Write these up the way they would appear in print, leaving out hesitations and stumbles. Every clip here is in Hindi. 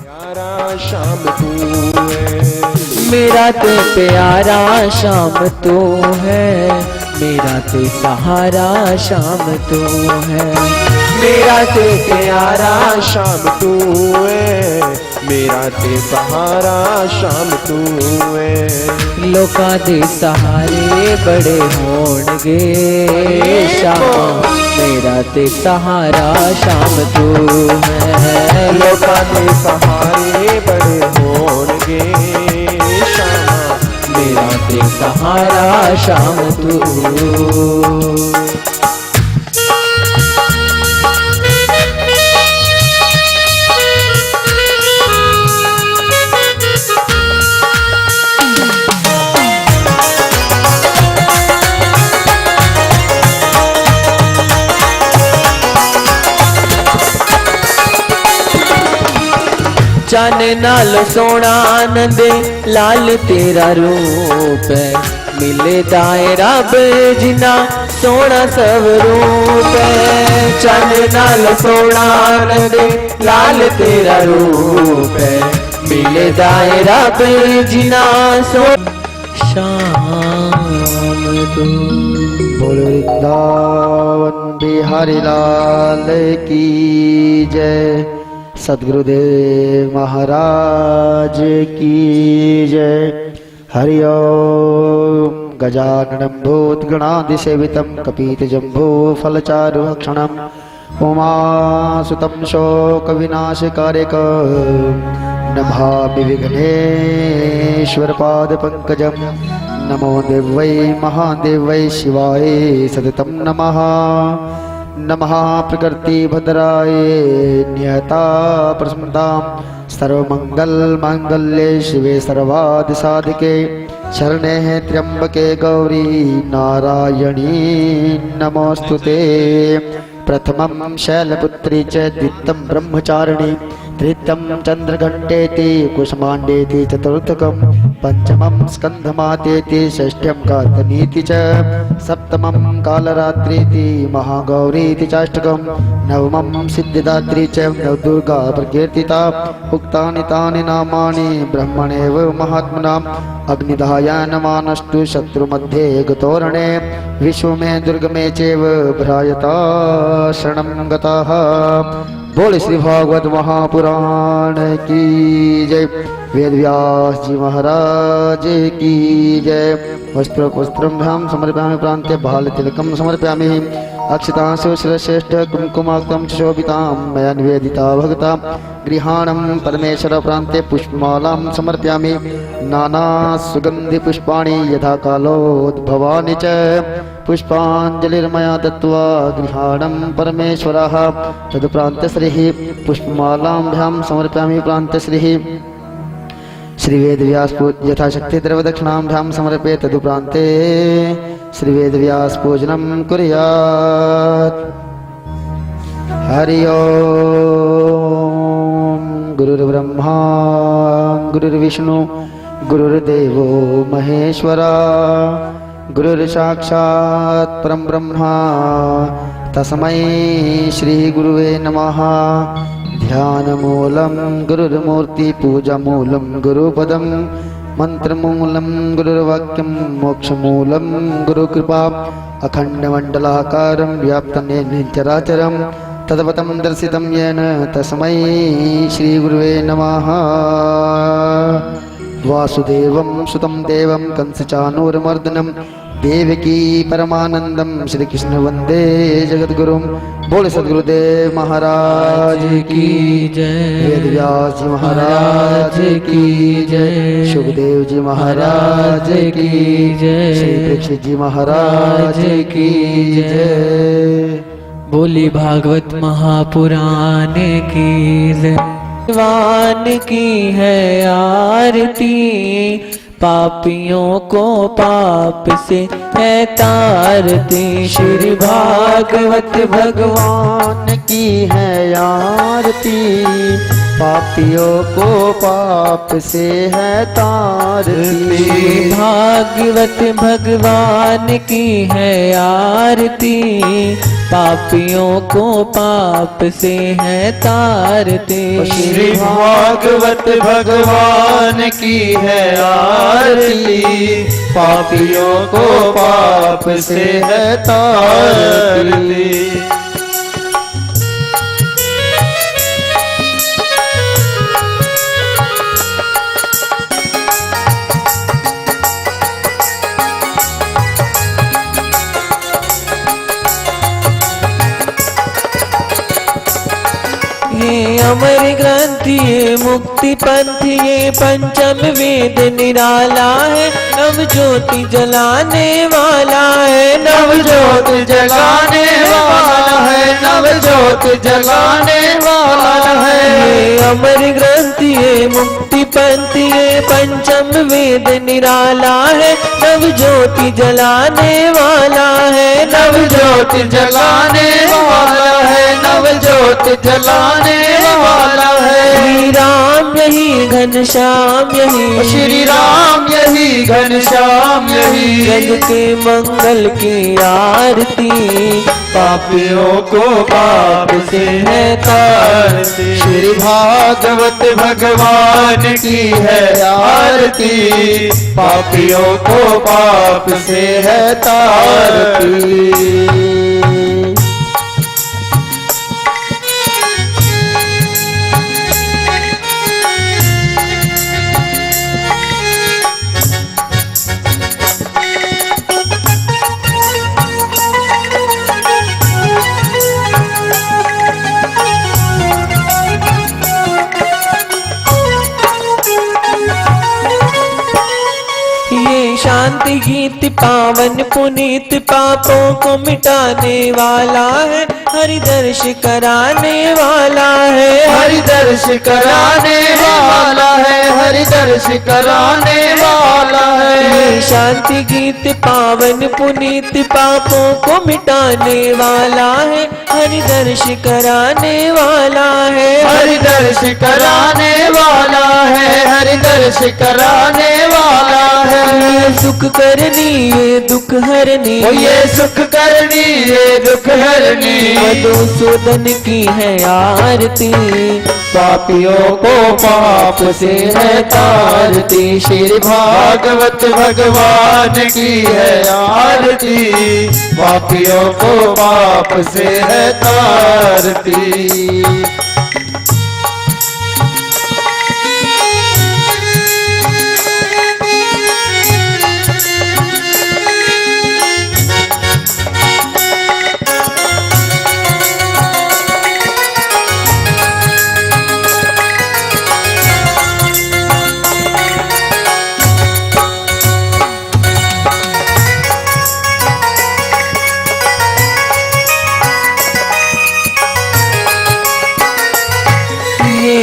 प्यारा शाम तू है, मेरा तो प्यारा शाम तू है, मेरा तो सहारा शाम तू है। मेरा ते प्यारा शाम तू है, मेरा ते सहारा शाम तू है। लोकां दे सहारे बड़े होणगे शामा, मेरा ते सहारा शाम तू है। लोकां दे सहारे बड़े होणगे शामा, मेरा ते सहारा शाम तू। चन नाल सोना आनंद लाल तेरा रूप है, मिले दाए रब जिना सोना सब रूप है। चन नाल सोना आनंद लाल तेरा रूप है, मिले दाए रब जिना सो शाम तू। बोल वृंदावन बिहारी लाल की जय, सद्गुरुदेव महाराज की जय। हरि ओम। गजाननं भूतगणाधिसेवितं कपीतजम्बो फलचारुभक्षणं, उमासुतं शोकविनाशकारिकं नमामि विघ्नेश्वरपादपङ्कजं। नमो देवै महादेवै शिवाय सततं नमः। नमः प्रकृतिभद्राय नियता प्रसन्नतां, सर्वमङ्गलमाङ्गल्ये शिवे सर्वादिसाधिके, शरणे त्र्यम्बके गौरी नारायणी नमोऽस्तुते। प्रथमं शैलपुत्री च द्वितीयं ब्रह्मचारिणी, तृतीयं चन्द्रघण्टेति कुसुमाण्डेति, चतुर्थकं पंचमं स्कन्धमातेति, षष्ठ्यं कातनीति च, सप्तमं कालरात्रीति महागौरीति चाष्टकं, नवमं सिद्धिदात्री च नवदुर्गा प्रकीर्तिता। उक्तानि तानि नामानि ब्रह्मणेव महात्मनां, अग्निधाया नमानस्तु शत्रुमध्ये गतोरणे, विश्वमे दुर्गमे चैव भ्रायता शरणं गताः। बोल श्री भागवत महापुराण की जय। वेद व्यास जी महाराज की जय। वस्त्रं समर्पयामि प्रान्ते बालतिलकं समर्पयामि, अक्षतांशु शिरश्रेष्ठ कुङ्कुमाक्तं शोभितां मया निवेदिता भगता। गृहाणं परमेश्वर प्रान्ते पुष्पमालां समर्पयामि, नाना सुगन्धि पुष्पाणि यथा कालोद्भवानि च, पुष्पाञ्जलिर्मया दत्त्वा गृहाणं परमेश्वरः। तदुपरान्तश्रीः पुष्पमालाभ्यां समर्पयामि प्रान्तश्रीः। श्रीवेदव्यास यथाशक्ति द्रव्यदक्षिणाभ्यां समर्पये, तदुपरान्ते श्रीवेदव्यास पूजनं कुर्यात्। हरि ओम। गुरुर्ब्रह्मा गुरुर्विष्णु गुरुर्देवो महेश्वरा, गुरुर्साक्षात् परं ब्रह्मा, तस्मै श्री गुरुवे नमः। ध्यानमूलं गुरुर्मूर्ति, पूजामूलं गुरुपदं, मंत्रमूलं गुरुर्वाक्यं, मोक्षमूलं गुरुकृपा। अखण्डमण्डलाकारं व्याप्तं येन चराचरं, तद्वतं दर्शितं येन तस्मै श्रीगुरुवे नमः। वासुदेवं सुतं देवं कंसचाणूरमर्दनं, देवकी परमानंदम श्रीकृष्ण वंदे जगद्गुरुं। बोल सद्गुरुदेव महाराज की जय। वेदव्यास जी महाराज की जय। सुखदेव जी महाराज की जय। श्री परीक्षित जी महाराज की जय। बोली भागवत महापुराण की जय। भगवान की है आरती, पापियों को पाप से है तारती। श्री भागवत भगवान की है आरती, पापियों को पाप से है तारती। भागवत भगवान की है आरती, पापियों को पाप से है तारती। श्री भागवत भगवान की है आरती, पापियों को पाप से है तारती। ये अमर ग्रंथ ये मुक्ति पंथ ये पंचम वेद निराला है, नव ज्योति जलाने वाला है, नव ज्योत जगाने वाला है, नव ज्योत जगाने वाला है। ये अमर ग्रंथ ये मुक्ति पंथ ये पंचम वेद निराला है, नव ज्योति जलाने वाला है, नव ज्योत जलाने वाला है, नव ज्योत जलाने वाला है। श्री राम यही घनश्याम यही, श्री राम यही घनश्याम यही, जग के मंगल की आरती, पापियों को पाप से है तारती। श्री भागवत भगवान की है आरती, पापियों को पाप से है तारती। शांति गीत पावन पुनीत पापों को मिटाने वाला है, हरि दर्श कराने वाला है, हरि दर्श कराने वाला है, हरि दर्श कराने वाला है। ये शांति गीत पावन पुनीत पापों को मिटाने वाला है, हरि दर्श कराने वाला है, हरि दर्श कराने वाला है, हरि दर्श कराने वाला है। ये सुख करनी ये दुख हरनी, ये सुख करनी ये दुख हरनी, मधुसूदन की है आरती, पापियों को पाप से है तारती। श्री भागवत भगवान की है आरती, पापियों को पाप से है तारती।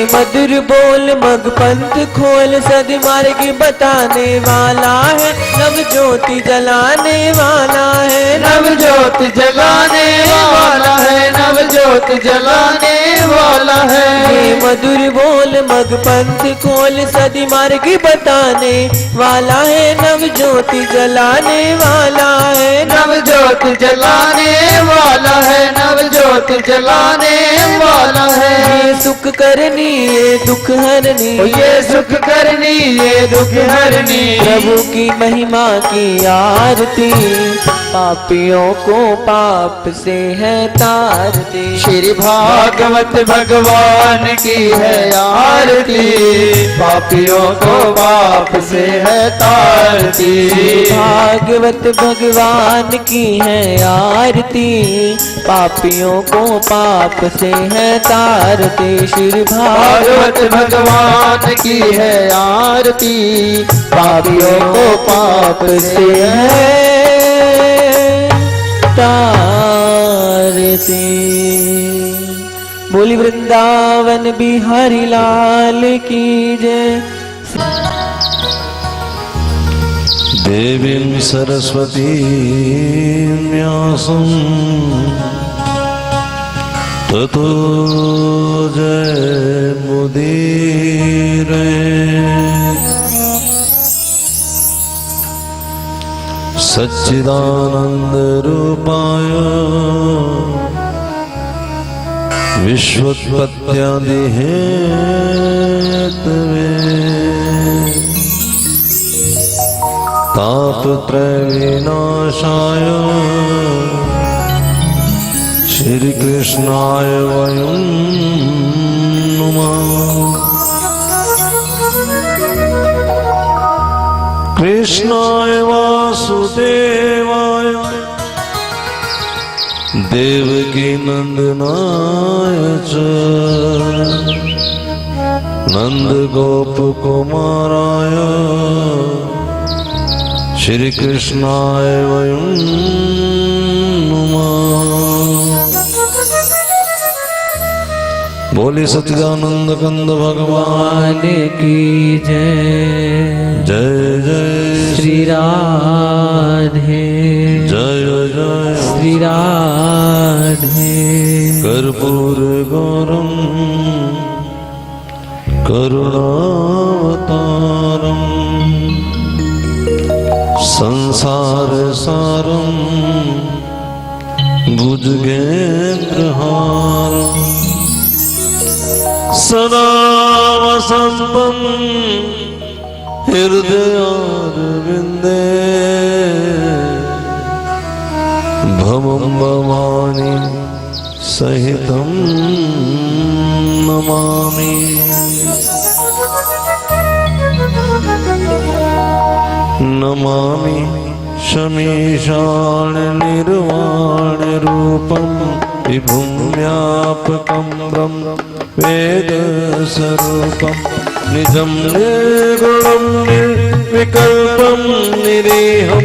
मधुर बोल मग पंथ खोल सदमार्ग बताने वाला है, नव ज्योति जलाने वाला है, नव ज्योत जलाने वाला है, नव ज्योत जलाने वाला है। ये मधुर बोल मग पंथ खोल सदमार्ग बताने वाला है, नव ज्योति जलाने वाला है, नव ज्योत जलाने वाला है, नव ज्योत जलाने वाला है। ये सुख करनी ये दुख हरनी, ये सुख करनी ये दुख हरनी, प्रभु की महिमा की आरती, पापियों को पाप से है तारती। श्री भागवत भगवान की है आरती, पापियों को पाप से है तारती। भागवत भगवान की है आरती, पापियों को पाप से है तारती। श्री भागवत भगवान की है आरती, पापियों को पाप से है तारती। बोली वृंदावन बिहारी लाल की जय। देवीं सरस्वतीं व्यासं ततो जय मुदीरे सच्चिदानंद रूपाय विश्वोत्पत्त्यादि हेतवे तापत्रय विनाशाय श्री कृष्णाय वयं नमः। कृष्णाय वासुदेवाय देवकी नंदनाय च नंद गोप कुमाराय श्री कृष्णाय वयं नमः। बोले सच्चिदानंद कंद भगवान की जय। जय जय श्री राधे जय जय श्री राधे। कर्पूर गौरम करुणावतारम संसार सारम भुजगेन्द्रहारम सदा वसंतं हृदयारविन्दे भवं भवानी सहितं नमामि। नमामि शमीशान निर्वाण रूपं विभुं व्यापकं ब्रह्म वेद स्वरूपं निजं निर्गुणं निर्विकल्पं निरीहं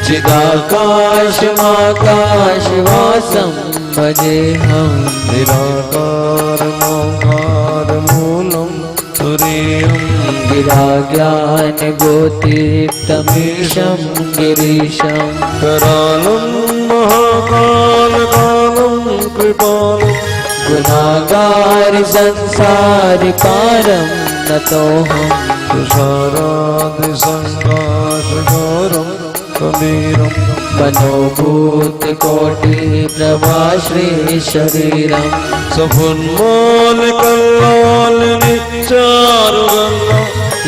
चिदाकाशमाकाशवासं भजेऽहं। निराकारमोकारमूलं तुरीयं गिराज्ञानगोतीर्थमीशं गिरीशं। करालं महाकालकालं कृपालं गुणागारि संसारिकारं नतोऽहम्। तुषारादिसङ्काशघोरं कबीरं मनोभूतकोटिप्रभाश्री शरीरं। सफुन्मालिकल्लालिनिचारुगङ्गा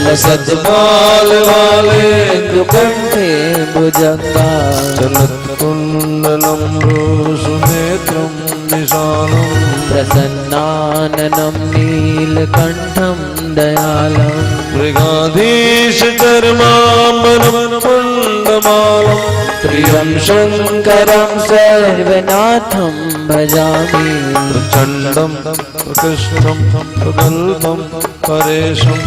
लसद्बालवालेन्दुकण्ठे भुजङ्गा। चलत्कुण्डलं भ्रूसुनेत्रं विशालं प्रसन्नाननं नीलकण्ठं दयालं। मृगाधीशचर्माम्बरं पुण्डमालं प्रियं शङ्करं सर्वनाथं भजामि। प्रचण्डं प्रकृष्णं प्रगल्भं परेशं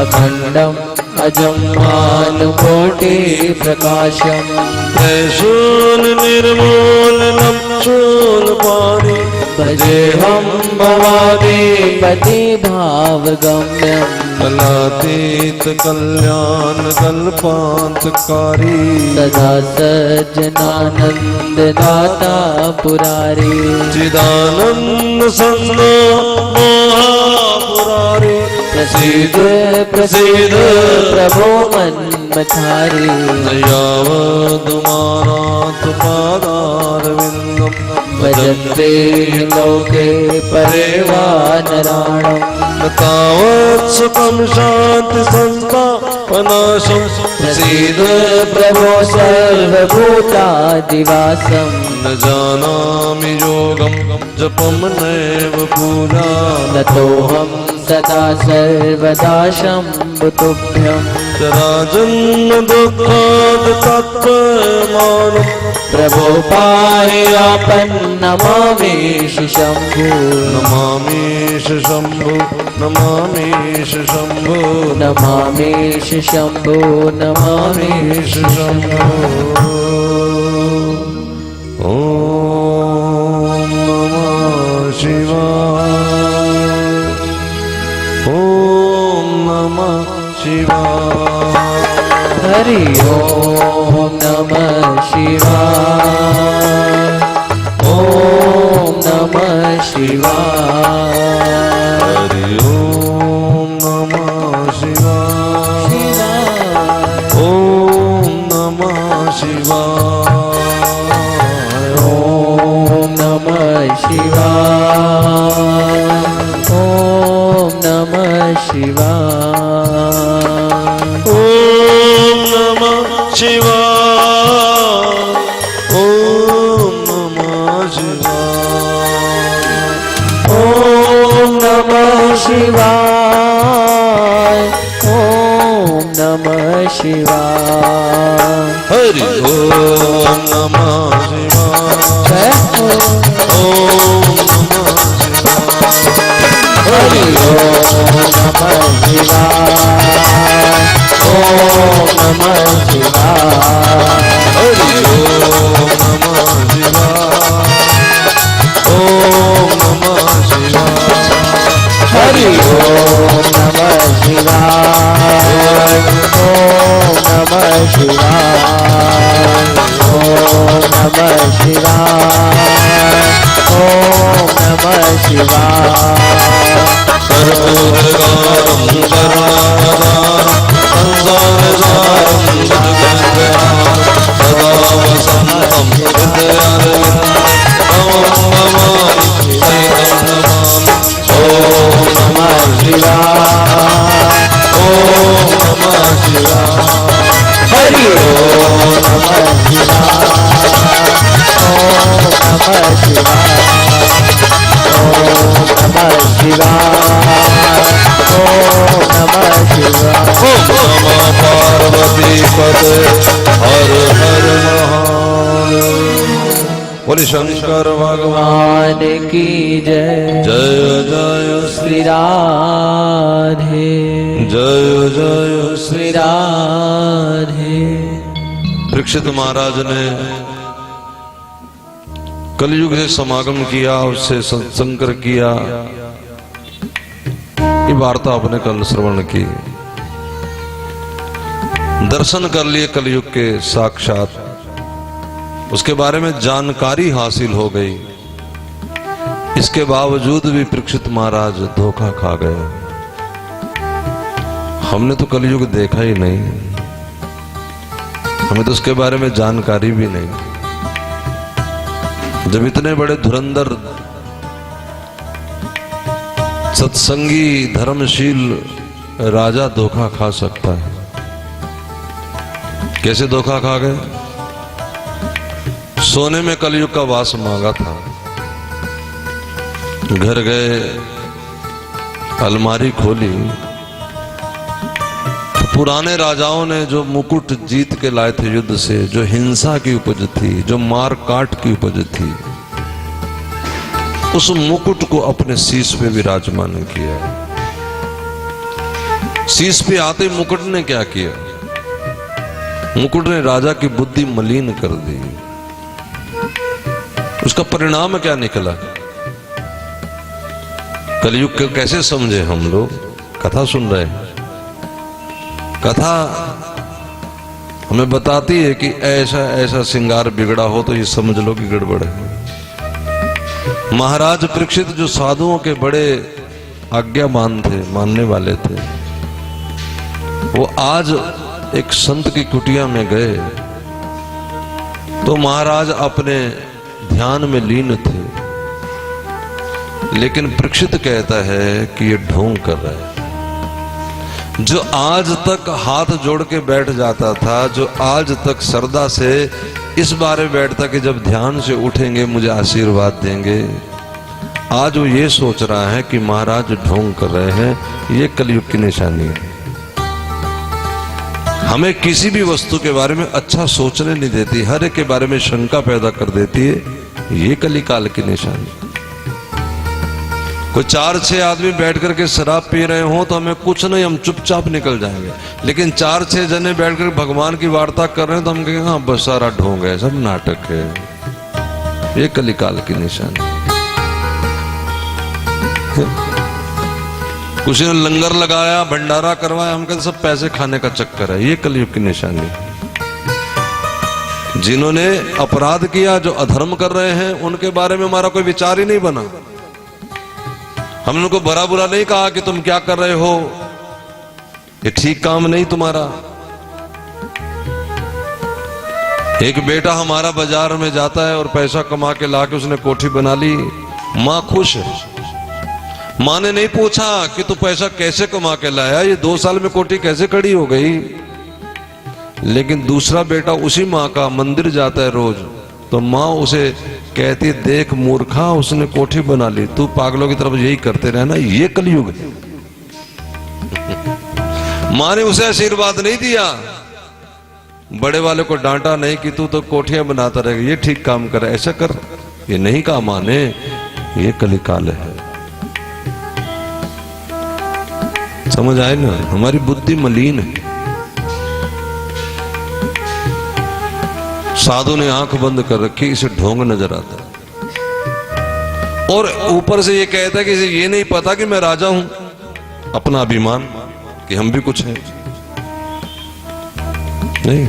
अखण्डम् अजं भानुकोटिप्रकाशम्। त्रैशूलनिर्मूलनं शूलपाणि भजेऽहं भवानी पतिभावगम्यम्। कलातीत कल्याण कल्पान्तकारी सदा सज्जनानन्ददाता पुरारी। चिदानन्द सन्नो मोहापुरारी प्रसीद प्रसीद प्रभो मन्मथारी। यावदुमानाथ पादारविन्दं भजन्ते लोके परे वा नराणम्। तावत् सुखं शान्ति संस्थापनाशं प्रसीद प्रभो सर्वभूतादिवासम्। न जानामि योगं जपं नैव पूजा ततोऽहं सदा सर्वदा शम्भुतुभ्यम्। जराजन्म दुःखाद तत्त्वमानं प्रभो पायापन्नमामीश शम्भो। नमामीश शम्भो नमामीश शम्भो नमामीश शम्भो नमामीश नमामीश शम्भो। ॐ नमः शिवाय ॐ नमः शिवाय। हरि ओम नमः शिवाय। ओम नमः नमः शिवाय। हरि ओम नमः शिवाय। ओम नमः शिवाय। ओम नमः शिवाय। ओम नमः शिवाय। ओम नमः शिवाय। ओम नमः शिवाय। ओम नमः शिवाय। ओम नमः शिवाय। हरि ओम नमः शिवाय। ओम नमः शिवाय। हरि ओम नमः शिवाय। ओम नमः शिवाय। हरि ओम नमः शिवाय। ओम नमः शिवाय। हरि ओम नमः शिवाय। ओम नमः शिवाय। ओम नमः शिवाय। ओम नमः शिवाय। सर्वोदगारं करुणावतारं संसारसारं भुजगेन्द्रहारं सदा वसन्तं हृदयारविन्दं नमामि सहितं नमामि। ओम नमः शिवाय। ओम नमः शिवाय। हरि ओम नमः शिवाय। ओम नमः शिवाय। ओम नमः शिवाय। ओम नमः शिवाय। ओम नमः पार्वती पते हर हर महादेव। बोले शंकर भगवान भगवान की जय। जय जय श्री राधे। जय जय श्री राधे। परीक्षित महाराज ने कलयुग से समागम किया, उससे सत्संग किया। ये वार्ता आपने कल श्रवण की, दर्शन कर लिए कलयुग के साक्षात, उसके बारे में जानकारी हासिल हो गई। इसके बावजूद भी परीक्षित महाराज धोखा खा गए। हमने तो कलयुग देखा ही नहीं, हमें तो उसके बारे में जानकारी भी नहीं। जब इतने बड़े धुरंधर सत्संगी धर्मशील राजा धोखा खा सकता है, कैसे धोखा खा गए? सोने में कलयुग का वास मांगा था, घर गए, अलमारी खोली तो पुराने राजाओं ने जो मुकुट जीत के लाए थे युद्ध से, जो हिंसा की उपज थी, जो मार काट की उपज थी, उस मुकुट को अपने शीश पे विराजमान किया। शीश पे आते मुकुट ने क्या किया? मुकुट ने राजा की बुद्धि मलिन कर दी। उसका परिणाम क्या निकला? कलयुग को कैसे समझे हम लोग? कथा सुन रहे हैं, कथा हमें बताती है कि ऐसा ऐसा श्रृंगार बिगड़ा हो तो ये समझ लो कि गड़बड़ है। महाराज परीक्षित जो साधुओं के बड़े आज्ञामान थे, मानने वाले थे, वो आज एक संत की कुटिया में गए तो महाराज अपने ध्यान में लीन थे, लेकिन परीक्षित कहता है कि ये ढोंग कर रहा है। जो आज तक हाथ जोड़ के बैठ जाता था, जो आज तक श्रद्धा से इस बारे बैठता कि जब ध्यान से उठेंगे मुझे आशीर्वाद देंगे, आज वो ये सोच रहा है कि महाराज ढोंग कर रहे हैं। ये कलयुग की निशानी है। हमें किसी भी वस्तु के बारे में अच्छा सोचने नहीं देती, हर एक के बारे में शंका पैदा कर देती है। ये कलिकाल की निशानी। कोई 4-6 आदमी बैठ करके शराब पी रहे हो तो हमें कुछ नहीं, हम चुपचाप निकल जाएंगे। लेकिन 4-6 जने बैठ कर भगवान की वार्ता कर रहे हैं तो हम कहेंगे हाँ बस सारा ढोंग है, सब नाटक है। ये कलिकाल की निशानी। किसी ने लंगर लगाया, भंडारा करवाया, हम कहते सब पैसे खाने का चक्कर है। ये कलयुग की निशानी। जिन्होंने अपराध किया, जो अधर्म कर रहे हैं, उनके बारे में हमारा कोई विचार ही नहीं बना। हमने उनको भरा बुरा नहीं कहा कि तुम क्या कर रहे हो, ये ठीक काम नहीं तुम्हारा। एक बेटा हमारा बाजार में जाता है और पैसा कमा के लाके उसने कोठी बना ली, मां खुश है। मां ने नहीं पूछा कि तू पैसा कैसे कमा के लाया, ये 2 साल में कोठी कैसे खड़ी हो गई। लेकिन दूसरा बेटा उसी माँ का मंदिर जाता है रोज, तो माँ उसे कहती, देख मूर्खा, उसने कोठी बना ली, तू पागलों की तरफ यही करते रहना, ये कलयुग है। माँ ने उसे आशीर्वाद नहीं दिया, बड़े वाले को डांटा नहीं कि तू तो कोठियां बनाता रहेगा, ये ठीक काम कर, ऐसा कर, ये नहीं कहा माँ ने, ये कलिकाल है। समझ आए ना, हमारी बुद्धि मलिन है। साधु ने आंख बंद कर रखी, इसे ढोंग नजर आता है, और ऊपर से ये कहता है कि इसे ये नहीं पता कि मैं राजा हूं, अपना अभिमान कि हम भी कुछ हैं। नहीं,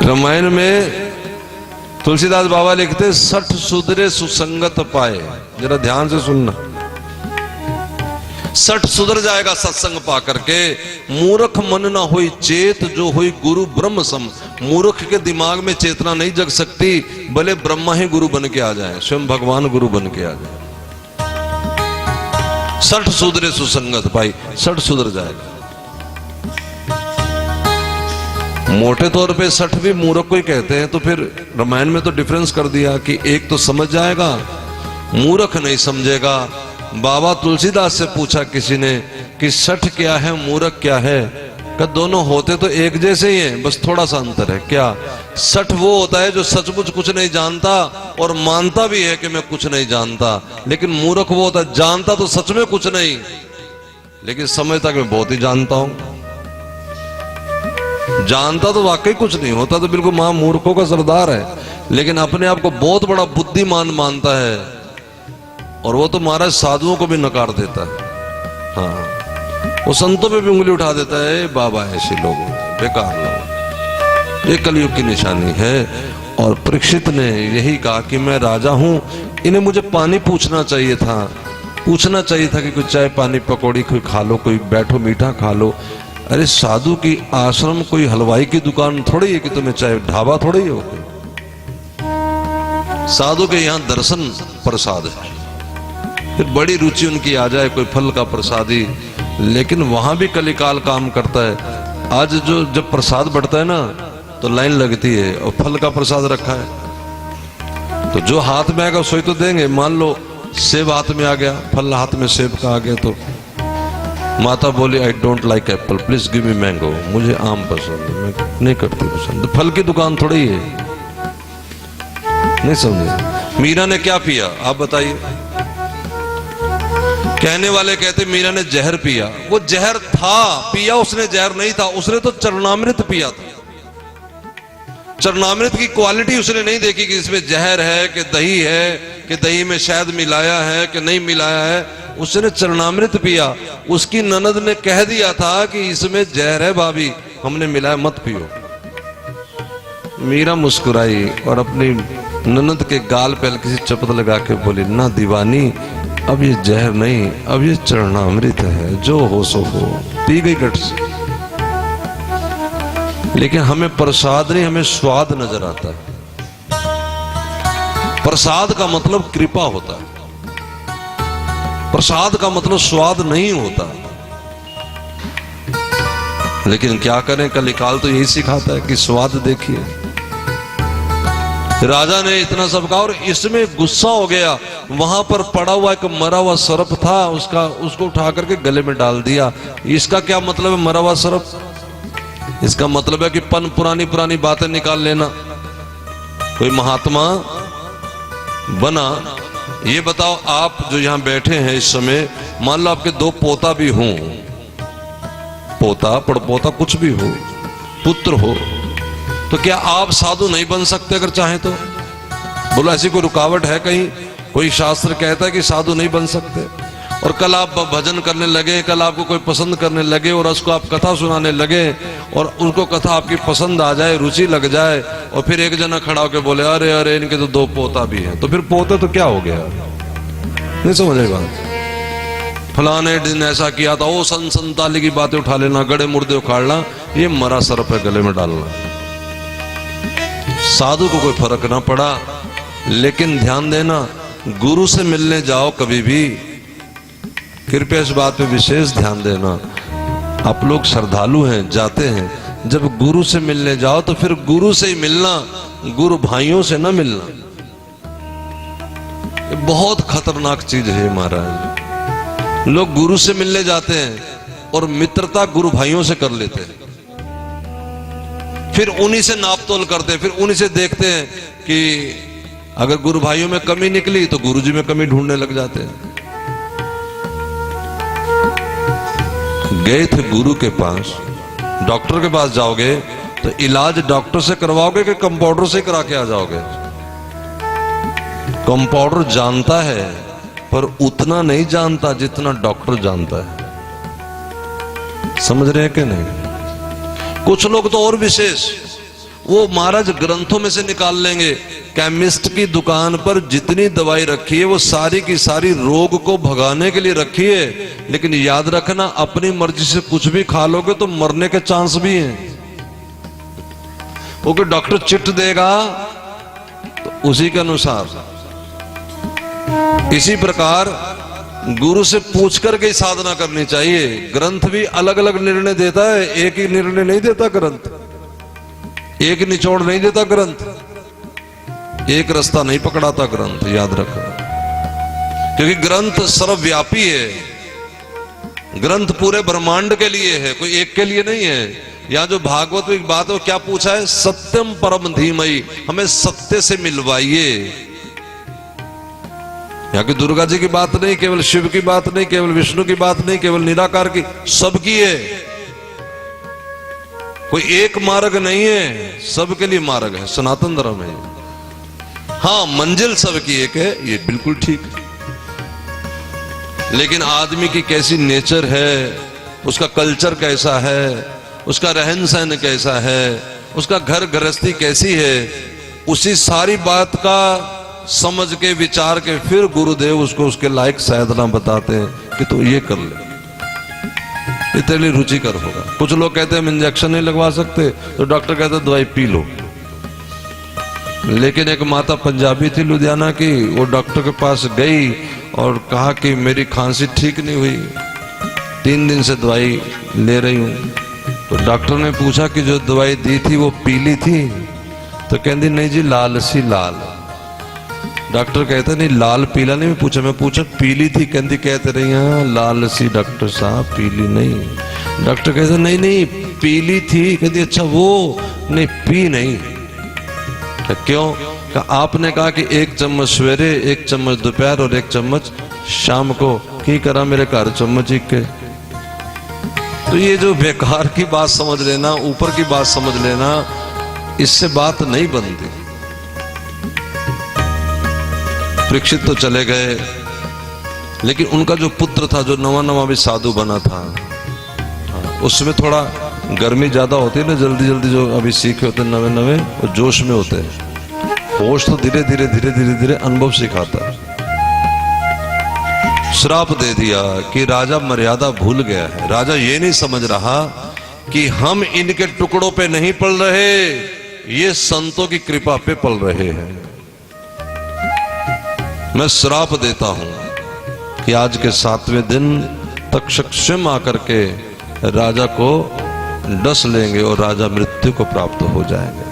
रामायण में तुलसीदास बाबा लिखते, 60 सुधरे सुसंगत पाए। जरा ध्यान से सुनना, 60 सुधर जाएगा सत्संग पा करके। मूर्ख मन ना होई चेत, जो होई गुरु ब्रह्म सम। मूर्ख के दिमाग में चेतना नहीं जग सकती, भले ब्रह्मा ही गुरु बन के आ जाए, स्वयं भगवान गुरु बन के आ जाए। 60 सुधरे सुसंगत पाई, 60 सुधर जाएगा। मोटे तौर पे 60 भी मूर्ख को ही कहते हैं, तो फिर रामायण में तो डिफरेंस कर दिया कि एक तो समझ जाएगा, मूर्ख नहीं समझेगा। बाबा तुलसीदास से पूछा किसी ने कि 60 क्या है, मूर्ख क्या है, कि दोनों होते तो एक जैसे ही हैं, बस थोड़ा सा अंतर है। क्या? 60 वो होता है जो सचमुच कुछ नहीं जानता और मानता भी है कि मैं कुछ नहीं जानता, लेकिन मूर्ख वो होता है जानता तो सच में कुछ नहीं, लेकिन समझता कि मैं बहुत ही जानता हूं। जानता तो वाकई कुछ नहीं होता, तो बिल्कुल मां मूर्खों का सरदार है, लेकिन अपने आप को बहुत बड़ा बुद्धिमान मानता है, और वो तो महाराज साधुओं को भी नकार देता है। हाँ, वो संतों पे भी उंगली उठा देता है, बाबा ऐसे लोग बेकार लोग। ये कलयुग की निशानी है। और परीक्षित ने यही कहा कि मैं राजा हूं, इन्हें मुझे पानी पूछना चाहिए था, पूछना चाहिए था कि कोई चाय पानी पकौड़ी कोई खा लो, कोई बैठो मीठा खा लो। अरे साधु की आश्रम कोई हलवाई की दुकान थोड़ी है कि तुम्हें चाय, ढाबा थोड़ी हो। साधु के यहाँ दर्शन प्रसाद है, फिर बड़ी रुचि उनकी आ जाए कोई फल का प्रसादी, लेकिन वहां भी कलिकाल काम करता है। आज जो जब प्रसाद बढ़ता है ना तो लाइन लगती है, और फल का प्रसाद रखा है तो जो हाथ में आएगा सोई तो देंगे। मान लो सेब हाथ में आ गया, फल हाथ में सेब का आ गया, तो माता बोली I don't like Apple, please give me mango, मुझे आम पसंद है, मैं नहीं करती पसंद। तो फल की दुकान थोड़ी है, नहीं समझे। मीरा ने क्या पिया आप बताइए? कहने वाले कहते मीरा ने जहर पिया, वो जहर था, पिया उसने जहर नहीं था, उसने तो चरणामृत पिया था। चरणामृत की क्वालिटी उसने नहीं देखी कि इसमें जहर है कि दही है, कि दही में शहद मिलाया है कि नहीं मिलाया है, उसने चरणामृत पिया। उसकी ननद ने कह दिया था कि इसमें जहर है भाभी, हमने मिलाया, मत पियो। मीरा मुस्कुराई और अपनी ननद के गाल पे हल्की सी चपत लगा के बोली, ना दीवानी, अब ये जहर नहीं, अब ये चरणामृत है, जो हो सो हो। पी गई गट से। लेकिन हमें प्रसाद नहीं, हमें स्वाद नजर आता है। प्रसाद का मतलब कृपा होता है, प्रसाद का मतलब स्वाद नहीं होता। लेकिन क्या करें, कलिकाल तो यही सिखाता है कि स्वाद देखिए। राजा ने इतना सब कहा और इसमें गुस्सा हो गया। वहां पर पड़ा हुआ एक मरा हुआ सर्प था, उसको उठा करके गले में डाल दिया। इसका क्या मतलब है मरा हुआ सर्प? इसका मतलब है कि पुरानी बातें निकाल लेना। कोई महात्मा बना। ये बताओ, आप जो यहां बैठे हैं इस समय, मान लो आपके 2 पोता भी हों, पोता पड़पोता कुछ भी हो, पुत्र हो, तो क्या आप साधु नहीं बन सकते अगर चाहें तो? बोलो ऐसी कोई रुकावट है कहीं? कोई शास्त्र कहता है कि साधु नहीं बन सकते? और कल आप भजन करने लगे, कल आपको कोई पसंद करने लगे और उसको आप कथा सुनाने लगे और उनको कथा आपकी पसंद आ जाए, रुचि लग जाए, और फिर एक जना खड़ा होकर बोले अरे अरे इनके तो 2 पोता भी हैं, तो फिर पोते तो क्या हो गया? नहीं समझेगा। फलाने दिन ऐसा किया था, वो संताली की बातें उठा लेना, गड़े मुर्दे उखाड़ना, ये मरा सर्प है गले में डालना। साधु को कोई फर्क ना पड़ा, लेकिन ध्यान देना, गुरु से मिलने जाओ कभी भी, कृपया इस बात पे विशेष ध्यान देना। आप लोग श्रद्धालु हैं, जाते हैं, जब गुरु से मिलने जाओ तो फिर गुरु से ही मिलना, गुरु भाइयों से ना मिलना। ये बहुत खतरनाक चीज है महाराज। लोग गुरु से मिलने जाते हैं और मित्रता गुरु भाइयों से कर लेते हैं, फिर उन्हीं से नापतोल करते हैं, फिर उन्हीं से देखते हैं कि अगर गुरु भाइयों में कमी निकली तो गुरु जी में कमी ढूंढने लग जाते हैं। गए थे गुरु के पास, डॉक्टर के पास जाओगे तो इलाज डॉक्टर से करवाओगे कि कंपाउंडर से करा के आ जाओगे? कंपाउंडर जानता है पर उतना नहीं जानता जितना डॉक्टर जानता है। समझ रहे हैं कि नहीं? कुछ लोग तो और विशेष, वो महाराज ग्रंथों में से निकाल लेंगे। केमिस्ट की दुकान पर जितनी दवाई रखी है वो सारी की सारी रोग को भगाने के लिए रखी है, लेकिन याद रखना अपनी मर्जी से कुछ भी खा लोगे तो मरने के चांस भी हैं। वो कोई डॉक्टर चिट देगा तो उसी के अनुसार। इसी प्रकार गुरु से पूछ करके साधना करनी चाहिए। ग्रंथ भी अलग अलग निर्णय देता है, एक ही निर्णय नहीं देता ग्रंथ, एक निचोड़ नहीं देता ग्रंथ, एक रास्ता नहीं पकड़ाता ग्रंथ, याद रखना। क्योंकि ग्रंथ सर्वव्यापी है, ग्रंथ पूरे ब्रह्मांड के लिए है, कोई एक के लिए नहीं है। यहां जो भागवत में बात है क्या पूछा है? सत्यम परम धीमहि, हमें सत्य से मिलवाइए। यहाँ की दुर्गा जी की बात नहीं, केवल शिव की बात नहीं, केवल विष्णु की बात नहीं, केवल निराकार की, सबकी है। कोई एक मार्ग नहीं है, सबके लिए मार्ग है, सनातन धर्म है। हाँ, मंजिल सबकी एक है, ये बिल्कुल ठीक है, लेकिन आदमी की कैसी नेचर है, उसका कल्चर कैसा है, उसका रहन सहन कैसा है, उसका घर गृहस्थी कैसी है, उसी सारी बात का समझ के विचार के फिर गुरुदेव उसको उसके लायक साधना बताते हैं कि तो ये कर ले, ये तेरे लिए रुचिकर होगा। कुछ लोग कहते हैं हम इंजेक्शन नहीं लगवा सकते, तो डॉक्टर कहते हैं दवाई पी लो। लेकिन एक माता पंजाबी थी लुधियाना की, वो डॉक्टर के पास गई और कहा कि मेरी खांसी ठीक नहीं हुई, 3 दिन से दवाई ले रही हूं। तो डॉक्टर ने पूछा कि जो दवाई दी थी वो पीली थी? तो कहती नहीं जी, लाल सी लाल। डॉक्टर कहते नहीं लाल पीला नहीं, मैं पूछा पीली थी? कहती कहते रही हाँ लाल सी डॉक्टर साहब, पीली नहीं। डॉक्टर कहते नहीं नहीं पीली थी। कहती अच्छा वो नहीं, पी नहीं। क्यों? आपने कहा कि 1 चम्मच सवेरे, 1 चम्मच दोपहर और 1 चम्मच शाम को, की करा मेरे घर चम्मच ही के। तो ये जो बेकार की बात समझ लेना, ऊपर की बात समझ लेना, इससे बात नहीं बनती। परीक्षित तो चले गए, लेकिन उनका जो पुत्र था, जो नवा भी साधु बना था, उसमें थोड़ा गर्मी ज्यादा होती है ना, जल्दी जल्दी जो अभी सीखे होते नवे वो जोश में होते हैं। होश तो धीरे धीरे अनुभव सिखाता है। श्राप दे दिया कि राजा मर्यादा भूल गया है। राजा ये नहीं समझ रहा कि हम इनके टुकड़ों पे नहीं पल रहे, ये संतों की कृपा पे पल रहे हैं। मैं श्राप देता हूं कि आज के 7वें दिन तक्षक स्वयं आकर के राजा को डस लेंगे और राजा मृत्यु को प्राप्त हो जाएंगे।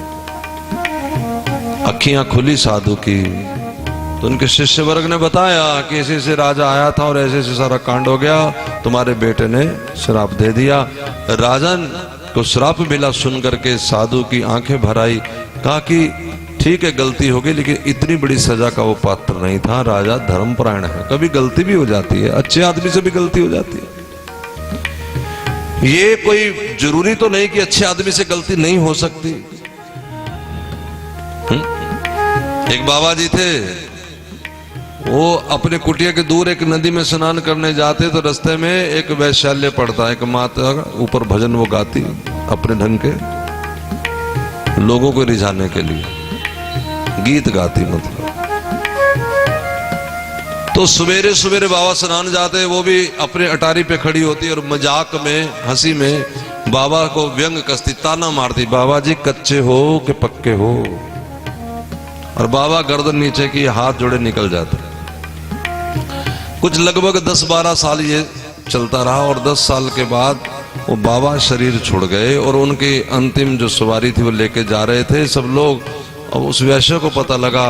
अखियां खुली साधु की, तो उनके शिष्य वर्ग ने बताया कि ऐसे से राजा आया था और ऐसे से सारा कांड हो गया, तुम्हारे बेटे ने श्राप दे दिया। राजा को श्राप मिला सुन करके साधु की आंखें भर आई, कहा कि ठीक है गलती हो गई, लेकिन इतनी बड़ी सजा का वो पात्र नहीं था। राजा धर्मपरायण है, कभी गलती भी हो जाती है, अच्छे आदमी से भी गलती हो जाती है। ये कोई जरूरी तो नहीं कि अच्छे आदमी से गलती नहीं हो सकती। एक बाबा जी थे, वो अपने कुटिया के दूर एक नदी में स्नान करने जाते तो रास्ते में एक वैश्यालय पड़ता, एक माता ऊपर भजन वो गाती अपने ढंग के लोगों को रिझाने के लिए, गीत गाती मतलब। तो सवेरे सवेरे बाबा स्नान जाते, वो भी अपने अटारी पे खड़ी होती और मजाक में हंसी में बाबा को व्यंग कसती, ताना मारती, बाबा जी कच्चे हो कि पक्के हो। और बाबा गर्दन नीचे की हाथ जोड़े निकल जाते। कुछ लगभग 10-12 साल ये चलता रहा और 10 साल के बाद वो बाबा शरीर छोड़ गए और उनकी अंतिम जो सवारी थी वो लेके जा रहे थे सब लोग। अब उस वैश्य को पता लगा,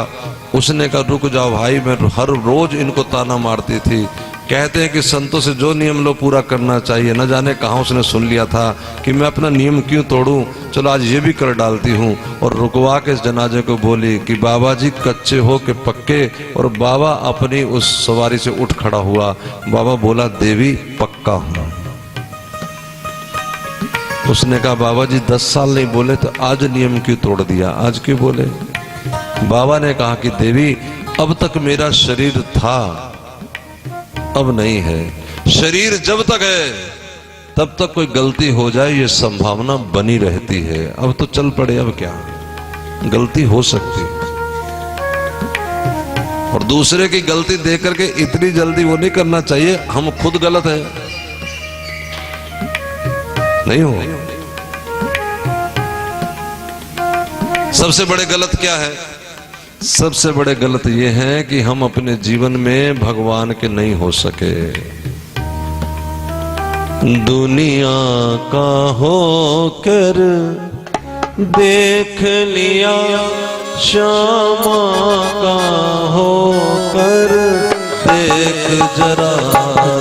उसने कहा रुक जाओ भाई, मैं हर रोज इनको ताना मारती थी। कहते हैं कि संतों से जो नियम लो पूरा करना चाहिए, न जाने कहाँ उसने सुन लिया था कि मैं अपना नियम क्यों तोड़ूं, चलो आज ये भी कर डालती हूँ। और रुकवा के इस जनाजे को बोली कि बाबा जी कच्चे हो के पक्के। और बाबा अपनी उस सवारी से उठ खड़ा हुआ। बाबा बोला देवी पक्का हूँ। उसने कहा बाबा जी 10 साल नहीं बोले तो आज नियम क्यों तोड़ दिया, आज क्यों बोले। बाबा ने कहा कि देवी अब तक मेरा शरीर था, अब नहीं है। शरीर जब तक है तब तक कोई गलती हो जाए ये संभावना बनी रहती है। अब तो चल पड़े, अब क्या, गलती हो सकती। और दूसरे की गलती देख करके इतनी जल्दी वो नहीं करना चाहिए, हम खुद गलत है नहीं हो। सबसे बड़े गलत क्या है? सबसे बड़े गलत ये है कि हम अपने जीवन में भगवान के नहीं हो सके। दुनिया का होकर देख लिया, श्यामा का होकर देख जरा।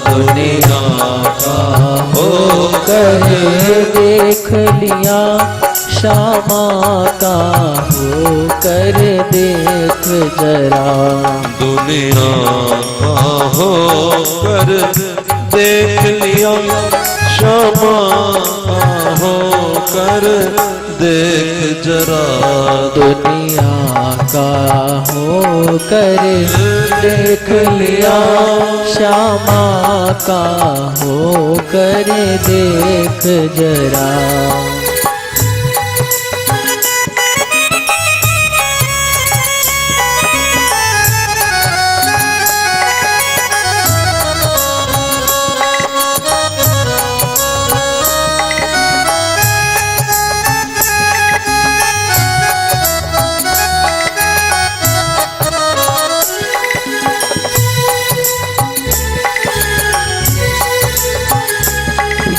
दुनिया का होकर देख लिया, श्यामा का होकर देख जरा। दुनिया का होकर देख लिया, श्यामा का होकर देख जरा। दुनिया का होकर देख लिया, श्यामा का होकर देख जरा।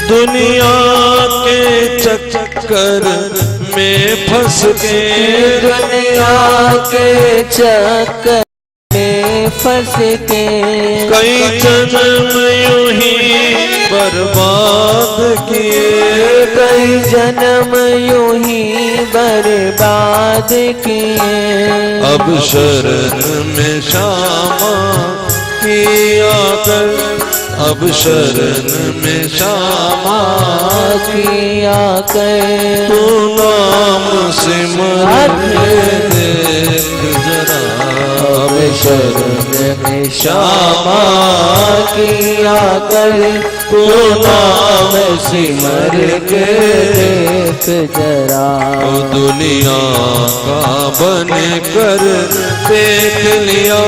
दुनिया के चक्कर में फंस के, दुनिया के चक्कर में फंस के, कई जन्म यूं ही बर्बाद किए। कई जन्म यूं ही बर्बाद किए। अब शरण में श्यामा की आकर, अब शरण में श्यामा की आकर, तू नाम सिमर के देख जरा। अब शरण में श्यामा की आकर, तू नाम सिमर के देख जरा। दुनिया का बन कर देख लिया।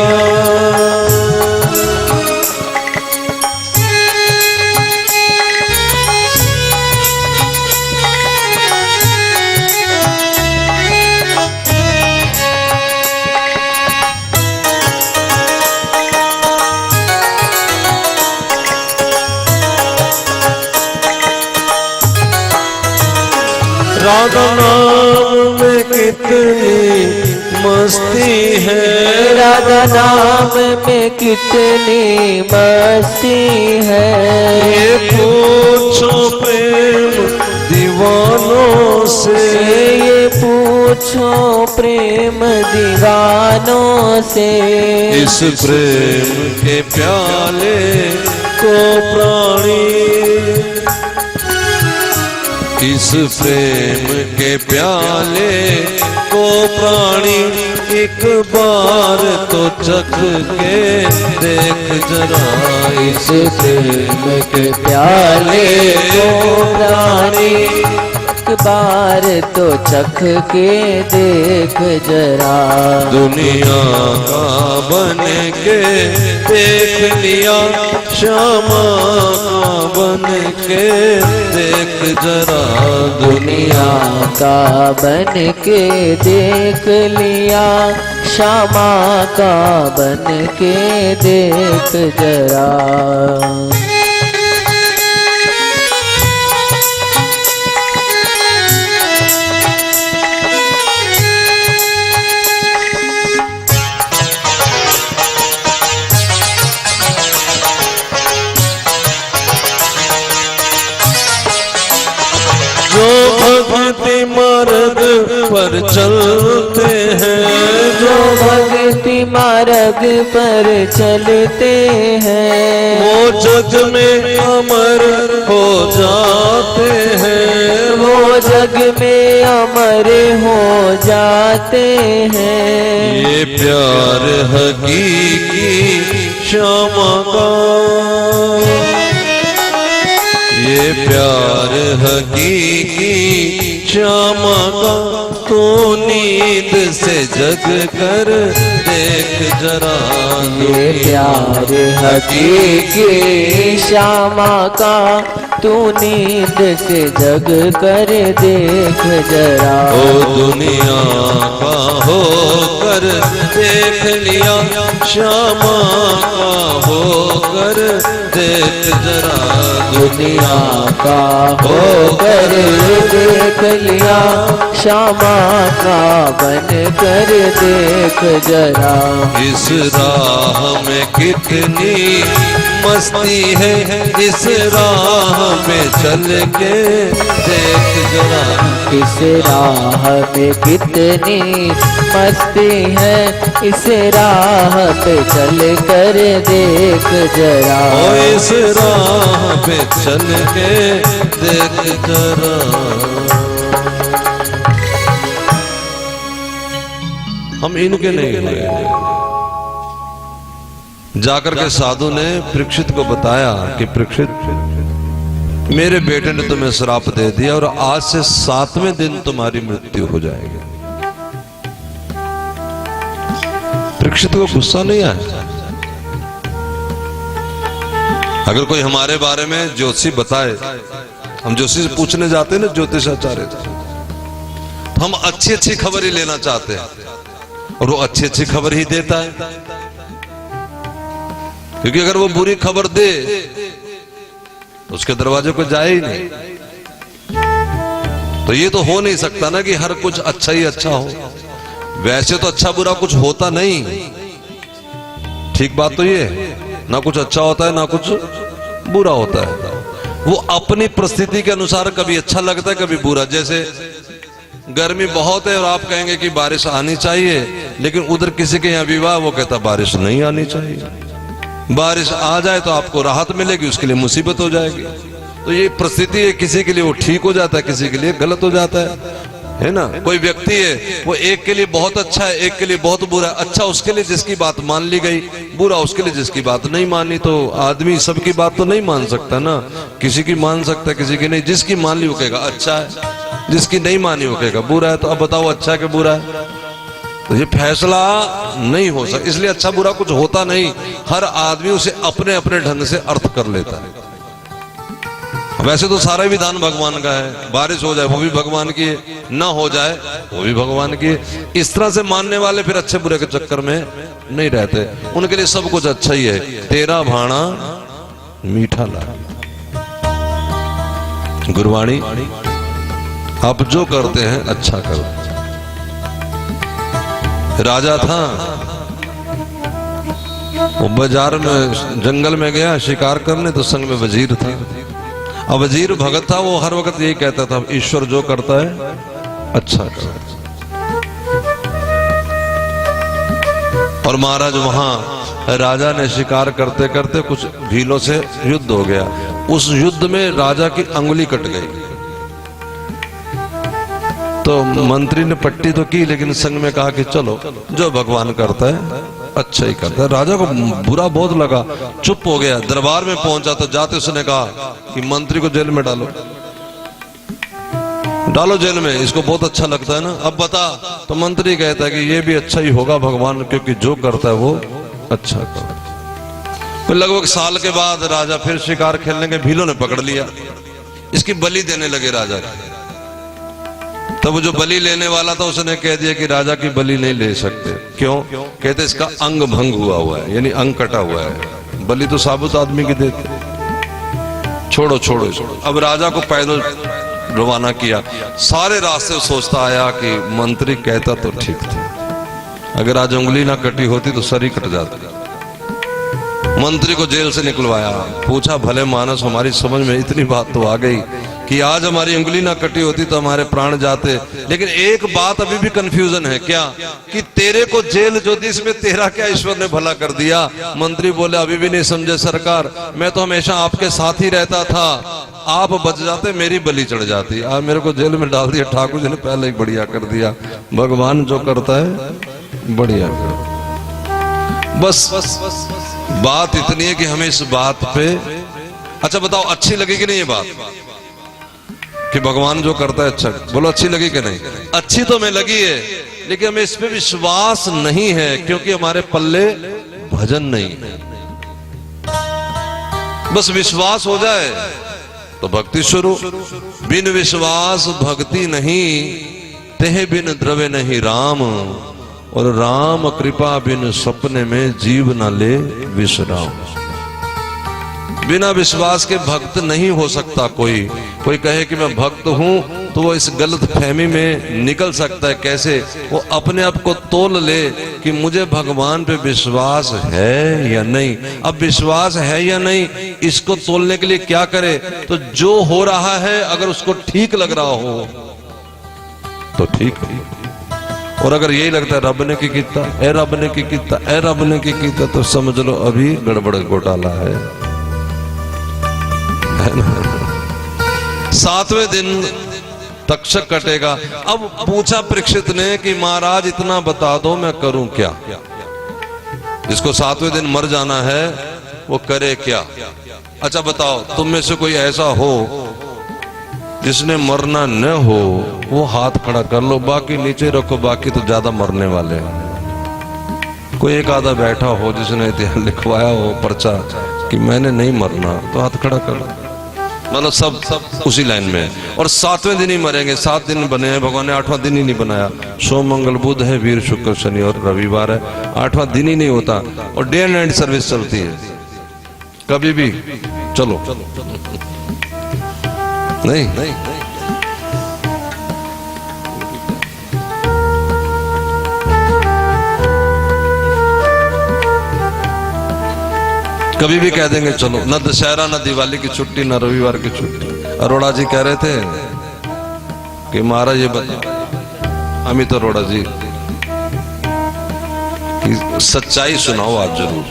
राधा नाम में कितनी मस्ती है, राधा नाम में कितनी मस्ती है। ये पूछो प्रेम दीवानों से, ये पूछो प्रेम दीवानों से। इस प्रेम के प्याले को प्राणी, इस प्रेम के प्याले को प्राणी एक बार तो चख के देख जरा। इस प्रेम के प्याले को प्राणी एक बार तो चख के देख जरा। दुनिया का बन के देख लिया, श्यामा का बन के देख जरा। दुनिया का बन के देख लिया, श्यामा का बन के देख जरा। जो भक्ति मार्ग पर चलते हैं, जो भक्ति मार्ग पर चलते हैं, वो जग में अमर हो जाते हैं। वो जग में अमर हो जाते हैं। ये प्यार हकीकी श्यामा का, ये प्यार हकीकी श्यामा का, तो नींद से जग कर देख जरा। ये प्यार हकीकी श्यामा का, तू नींद से जग कर देख जरा। ओ दुनिया का हो कर देख लिया, श्यामा का हो कर देख जरा। दुनिया का हो कर देख लिया, श्यामा का बन कर देख जरा। इस राह में कितनी मस्ती है, इस राह में चल के देख जरा। इस राह में कितनी मस्ती है, इस राह पे चल कर देख जरा। ओ इस राह पे चल के देख जरा। हम इनके नहीं हुए। जाकर के साधु ने परीक्षित को बताया कि परीक्षित, मेरे बेटे ने तुम्हें श्राप दे दिया और आज से 7वें दिन तुम्हारी मृत्यु हो जाएगी। परीक्षित को गुस्सा नहीं आया। अगर कोई हमारे बारे में ज्योतिषी बताए, हम ज्योतिषी से पूछने जाते हैं ना, ज्योतिषाचार्य, तो हम अच्छी अच्छी खबर ही लेना चाहते हैं और वो अच्छी अच्छी खबर ही देता है। क्योंकि अगर वो बुरी खबर दे तो उसके दरवाजे को जाए ही नहीं। तो ये तो हो नहीं सकता ना कि हर कुछ अच्छा ही अच्छा हो। वैसे तो अच्छा बुरा कुछ होता नहीं, ठीक बात तो ये है, ना कुछ अच्छा होता है ना कुछ बुरा होता है। वो अपनी परिस्थिति के अनुसार कभी अच्छा लगता है कभी बुरा। जैसे गर्मी बहुत है और आप कहेंगे कि बारिश आनी चाहिए, लेकिन उधर किसी के यहाँ विवाह, वो कहता बारिश नहीं आनी चाहिए। बारिश आ जाए तो आपको राहत मिलेगी, उसके लिए मुसीबत हो जाएगी। तो ये परिस्थिति है, किसी के लिए वो ठीक हो जाता है, किसी के लिए गलत हो जाता है ना। कोई व्यक्ति है, वो एक के लिए बहुत अच्छा है, एक के लिए बहुत बुरा है। अच्छा उसके लिए जिसकी बात मान ली गई, बुरा उसके लिए जिसकी बात नहीं मानी। तो आदमी सबकी बात तो नहीं मान सकता ना, किसी की मान सकता है किसी की नहीं। जिसकी मान ली वो कहेगा अच्छा है, जिसकी नहीं मानी वो कहेगा बुरा है। तो अब बताओ अच्छा है कि बुरा है? तो ये फैसला नहीं हो सकता। इसलिए अच्छा बुरा कुछ होता नहीं, हर आदमी उसे अपने अपने ढंग से अर्थ कर लेता है। वैसे तो सारा विधान भगवान का है, बारिश हो जाए वो भी भगवान की है, ना हो जाए वो भी भगवान की है। इस तरह से मानने वाले फिर अच्छे बुरे के चक्कर में नहीं रहते, उनके लिए सब कुछ अच्छा ही है। तेरा भाणा मीठा ला। गुरवाणी, आप जो करते हैं अच्छा करो। राजा था, वो बाजार में जंगल में गया शिकार करने, तो संग में वजीर था। अब वजीर भगत था, वो हर वक्त यही कहता था ईश्वर जो करता है अच्छा करता है। और महाराज वहां राजा ने शिकार करते करते कुछ भीलों से युद्ध हो गया। उस युद्ध में राजा की अंगुली कट गई। तो मंत्री ने पट्टी तो की, लेकिन संग में कहा कि चलो जो भगवान करता है अच्छा ही करता है। राजा को बुरा बहुत लगा, चुप हो गया। दरबार में पहुंचा तो जाते उसने कहा कि मंत्री को जेल में डालो, डालो जेल में, इसको बहुत अच्छा लगता है ना, अब बता। तो मंत्री कहता है कि ये भी अच्छा ही होगा भगवान, क्योंकि जो करता है वो अच्छा करता है। फिर लगभग साल के बाद राजा फिर शिकार खेलने के, भीलों ने पकड़ लिया, इसकी बलि देने लगे राजा की। तब जो बलि लेने वाला था उसने कह दिया कि राजा की बलि नहीं ले सकते। क्यों? कहते इसका अंग भंग हुआ है, यानी अंग कटा हुआ है, बलि तो साबुत आदमी की देते। छोड़ो छोड़ो। अब राजा को पैदल रवाना किया। सारे रास्ते सोचता आया कि मंत्री कहता तो ठीक था, अगर आज उंगली ना कटी होती तो सर ही कट जाती। मंत्री को जेल से निकलवाया, पूछा भले मानस हमारी समझ में इतनी बात तो आ गई कि आज हमारी उंगली ना कटी होती तो हमारे प्राण जाते, लेकिन एक बात अभी भी कंफ्यूजन है। क्या? कि तेरे को जेल जो दी इसमें तेरा क्या ईश्वर ने भला कर दिया? मंत्री बोले अभी भी नहीं समझे सरकार, मैं तो हमेशा आपके साथ ही रहता था, आप बच जाते मेरी बलि चढ़ जाती, आप मेरे को जेल में डाल दिया, ठाकुर जी ने पहले ही बढ़िया कर दिया। भगवान जो करता है बढ़िया करता। बस बात इतनी है कि हमें इस बात पे, अच्छा बताओ अच्छी लगी कि नहीं ये बात कि भगवान जो करता है अच्छा? बोलो अच्छी लगी कि नहीं? अच्छी तो हमें लगी है, लेकिन हमें इस पे विश्वास नहीं है, क्योंकि हमारे पल्ले भजन नहीं है। बस विश्वास हो जाए तो भक्ति शुरू। बिन विश्वास भक्ति नहीं, तेह बिन द्रव्य नहीं राम, और राम कृपा बिन सपने में जीव न ले विश्राम। बिना विश्वास के भक्त नहीं हो सकता कोई। कोई कहे कि मैं भक्त हूं तो वो इस गलत फहमी में निकल सकता है। कैसे? वो अपने आप को तोल ले कि मुझे भगवान पे विश्वास है या नहीं। अब विश्वास है या नहीं, इसको तोलने के लिए क्या करे? तो जो हो रहा है अगर उसको ठीक लग रहा हो तो ठीक है, और अगर यही लगता है रब ने की कीता, ए रब ने की कीता, ए रब ने की कीता, तो समझ लो अभी गड़बड़ घोटाला है ना? 7वें दिन तक्षक कटेगा। अब पूछा परीक्षित ने कि महाराज इतना बता दो मैं करूं क्या? जिसको 7वें दिन मर जाना है वो करे क्या? अच्छा बताओ, तुम में से कोई ऐसा हो जिसने मरना न हो, वो हाथ खड़ा कर लो, बाकी नीचे रखो, बाकी तो ज्यादा मरने वाले हैं। कोई एक आधा बैठा हो जिसने इतिहास लिखवाया हो पर्चा कि मैंने नहीं मरना, तो हाथ खड़ा कर लो। मतलब सब उसी लाइन में है। और 7वें दिन ही मरेंगे। 7 दिन बने हैं, भगवान ने 8वां दिन ही नहीं बनाया। सोम मंगल बुध है, वीर शुक्र शनि और रविवार है, 8वां दिन ही नहीं होता। और डे एंड नाइट सर्विस चलती है, कभी भी चलो नहीं। कभी भी कह देंगे चलो, न दशहरा न दिवाली की छुट्टी न रविवार की छुट्टी। अरोड़ा जी कह रहे थे कि महाराज ये बताओ, अमित अरोड़ा जी, कि सच्चाई सुनाओ आप जरूर।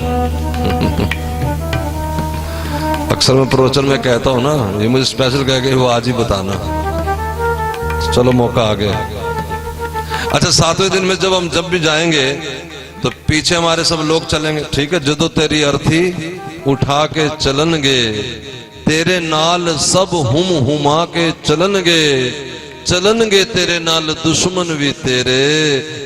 अक्सर मैं प्रवचन में कहता हूं ना, ये मुझे स्पेशल कह के वो आज ही बताना। चलो मौका आ गया। अच्छा 7वें दिन में जब भी जाएंगे तो पीछे हमारे सब लोग चलेंगे, ठीक है? जदों तेरी अर्थी उठा के चलनगे, तेरे नाल सब हुमा के चलनगे तेरे नाल दुश्मन भी तेरे,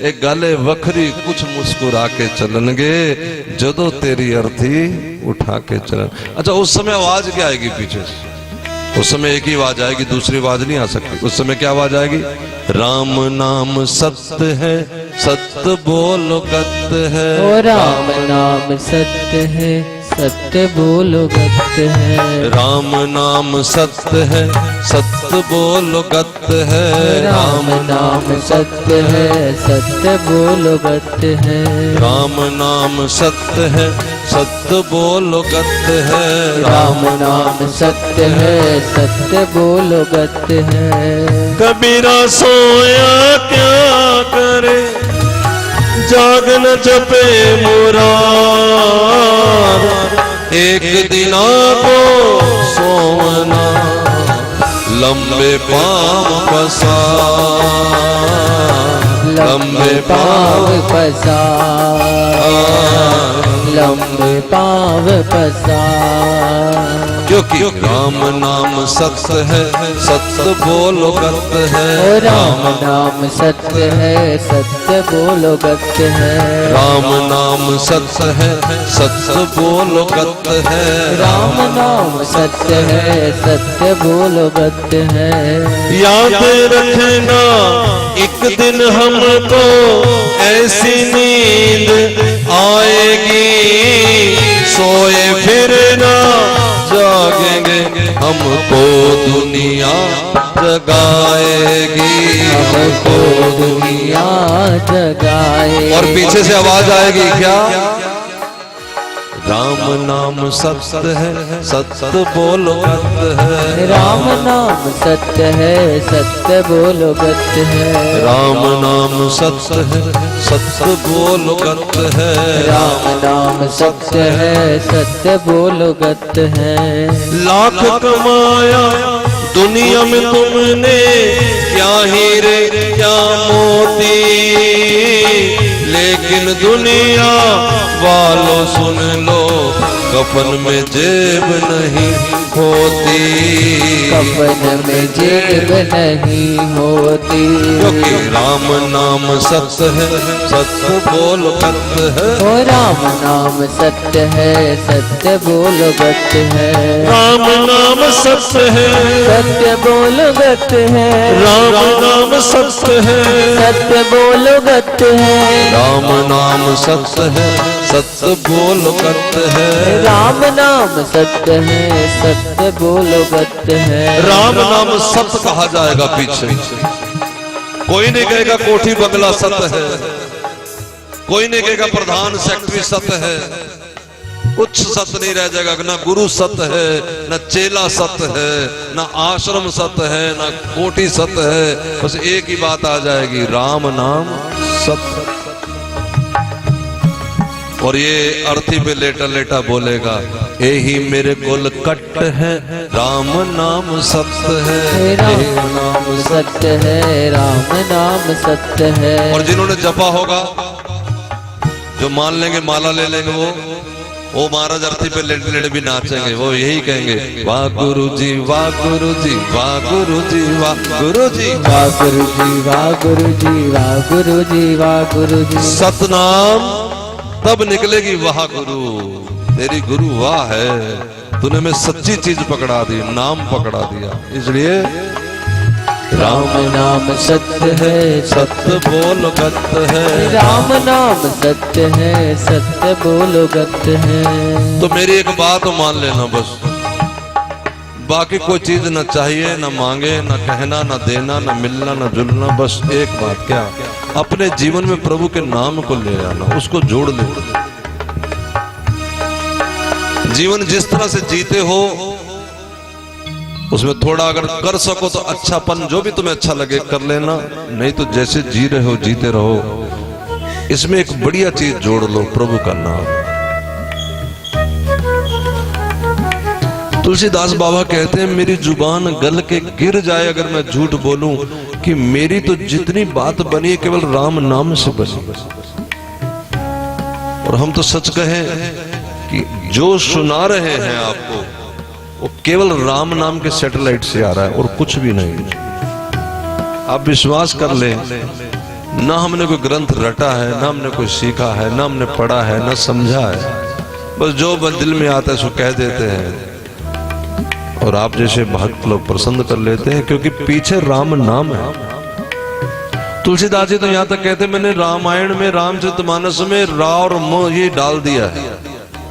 एक गाले वखरी कुछ मुस्कुरा के चलनगे, जदों तेरी अर्थी उठा के चलन। अच्छा उस समय आवाज क्या आएगी पीछे से? उस समय एक ही आवाज आएगी, दूसरी आवाज नहीं आ सकती। उस समय क्या आवाज आएगी? राम नाम सत्य है, सत्य बोलो गत है। ओ राम नाम सत्य है, सत्य बोलो गत है। राम नाम सत्य है, सत्य बोलो गत है। राम नाम सत्य है, सत्य बोलो गत है। राम नाम सत्य है, सत्य बोलो गत है। राम नाम सत्य है, सत्य बोलो गत है। कबीरा सोया क्या करे, जागन जपे मुरार, एक दिना को सोवना, लम लंबे पाँव पसार, लंबे पाँव पसार, लंबे पाँव पसार। क्योंकि राम नाम सत्य है, सत्य बोलो गत्य है। ओ राम नाम सत्य है, सत्य बोलो गत्य है। राम नाम सत्य है, सत्य बोलो गत्य है। राम नाम सत्य है, सत्य बोलो गत्य है। याद रखना एक दिन हमको ऐसी नींद आएगी, सोए फिर ना जागेंगे, हमको दुनिया जगाएगी, हमको दुनिया जगाए। और पीछे से आवाज आएगी क्या? राम नाम सत्य है, सत्य बोलो गत्य है। राम नाम सत्य है, सत्य बोलो गत्य है। राम नाम सत्य है, सत्य बोलो गत्य है। राम नाम सत्य है, सत्य बोलो गत्य है। लाख कमाया दुनिया में तुमने, क्या हीरे क्या मोती, लेकिन दुनिया वालों सुन लो, कफन में जेब नहीं होती, कफन में जेब नहीं होती। क्योंकि राम नाम सत्य है, सत्य बोलो गत्य है। ओ राम नाम सत्य है, सत्य बोलो गत्य है। राम नाम सत्य है, सत्य बोलो गत्य है। राम नाम सत्य है, सत्य बोलो गत्य है। राम नाम सत्य है, सत्य बोलो गत्य है। राम नाम सत्य है, सत्य बोलो गत्य है। राम नाम सत्य कहा जाएगा पीछे। कोई नहीं कहेगा कोठी बंगला सत्य है, कोई नहीं कहेगा प्रधान सेक्रेटरी सत्य है, कुछ सत्य नहीं रह जाएगा। ना गुरु सत्य है, ना चेला सत्य है, ना आश्रम सत्य है, ना कोठी सत्य है। बस एक ही बात आ जाएगी, राम नाम सत्य। और ये अर्थी पे लेटा लेटा बोलेगा, यही मेरे कुल कट है, राम नाम सत्य है। राम नाम सत्य है, राम नाम सत्य है। और जिन्होंने जपा होगा, जो मान लेंगे माला ले लेंगे, वो महाराज अर्थी पे लेटे लेटे भी नाचेंगे। वो यही कहेंगे, वाह गुरु जी, वाह गुरु जी, वाह गुरु जी, वाह गुरु जी, वाह गुरु जी, वाह गुरु जी, वाह गुरु जी, वाह गुरु जी। सतनाम तब निकलेगी वाह गुरु, तेरी गुरु वाह है, तूने में सच्ची चीज पकड़ा दी, नाम पकड़ा दिया। इसलिए राम नाम सत्य है, सत्य बोलो गत्य है। राम नाम सत्य है, सत्य बोलो गत्य है। तो मेरी एक बात मान लेना बस, बाकी कोई चीज न चाहिए, न मांगे, न कहना, न देना, न मिलना, न जुलना। बस एक बात, क्या? अपने जीवन में प्रभु के नाम को ले आना, उसको जोड़ ले। जीवन जिस तरह से जीते हो उसमें थोड़ा अगर कर सको तो अच्छापन, जो भी तुम्हें अच्छा लगे कर लेना, नहीं तो जैसे जी रहे हो जीते रहो। इसमें एक बढ़िया चीज जोड़ लो, प्रभु का नाम। तुलसीदास बाबा कहते हैं, मेरी जुबान गल के गिर जाए अगर मैं झूठ बोलूं कि मेरी तो जितनी बात बनी है केवल राम नाम से बनी। और हम तो सच कहें कि जो सुना रहे हैं आपको वो केवल राम नाम के सैटेलाइट से आ रहा है और कुछ भी नहीं। आप विश्वास कर लें, ना हमने कोई ग्रंथ रटा है, ना हमने कोई सीखा है, ना हमने पढ़ा है, ना समझा है। बस जो दिल में आता है सो कह देते हैं और आप जैसे भक्त लोग पसंद कर लेते हैं, क्योंकि पीछे राम नाम है। तुलसीदास जी तो यहां तक कहते हैं, मैंने रामायण में, रामचरितमानस में रा और म ये डाल दिया है,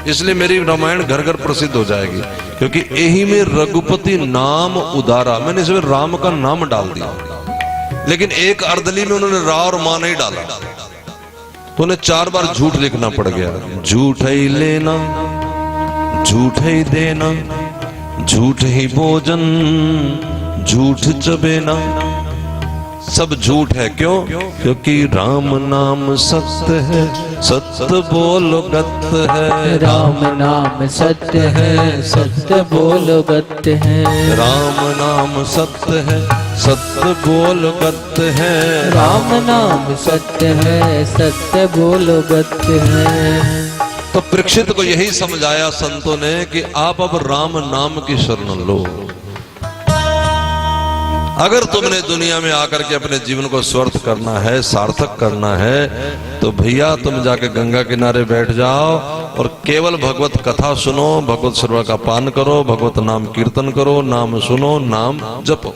इसलिए मेरी रामायण घर घर प्रसिद्ध हो जाएगी, क्योंकि यही में रघुपति नाम उदारा। मैंने इसमें राम का नाम डाल दिया, लेकिन एक अर्दली में उन्होंने रा और मां नहीं डाला, तो उन्हें 4 बार झूठ लिखना पड़ गया। झूठ ही लेना, झूठ ही देना, झूठ ही भोजन, झूठ चबेना, सब झूठ है। क्यों? क्योंकि राम नाम सत्य है, सत्य बोलो गत्य है। राम नाम सत्य है, सत्य बोलो गत्य है। राम नाम सत्य है, सत्य बोल गत्य है। राम नाम सत्य है, सत्य बोलो गत्य है। तो परीक्षित को यही समझाया संतों ने कि आप अब राम नाम की शरण लो। अगर तुमने दुनिया में आकर के अपने जीवन को स्वर्थ करना है, सार्थक करना है, तो भैया तुम जाके गंगा किनारे बैठ जाओ और केवल भगवत कथा सुनो, भगवत सर्व का पान करो, भगवत नाम कीर्तन करो, नाम सुनो, नाम जपो।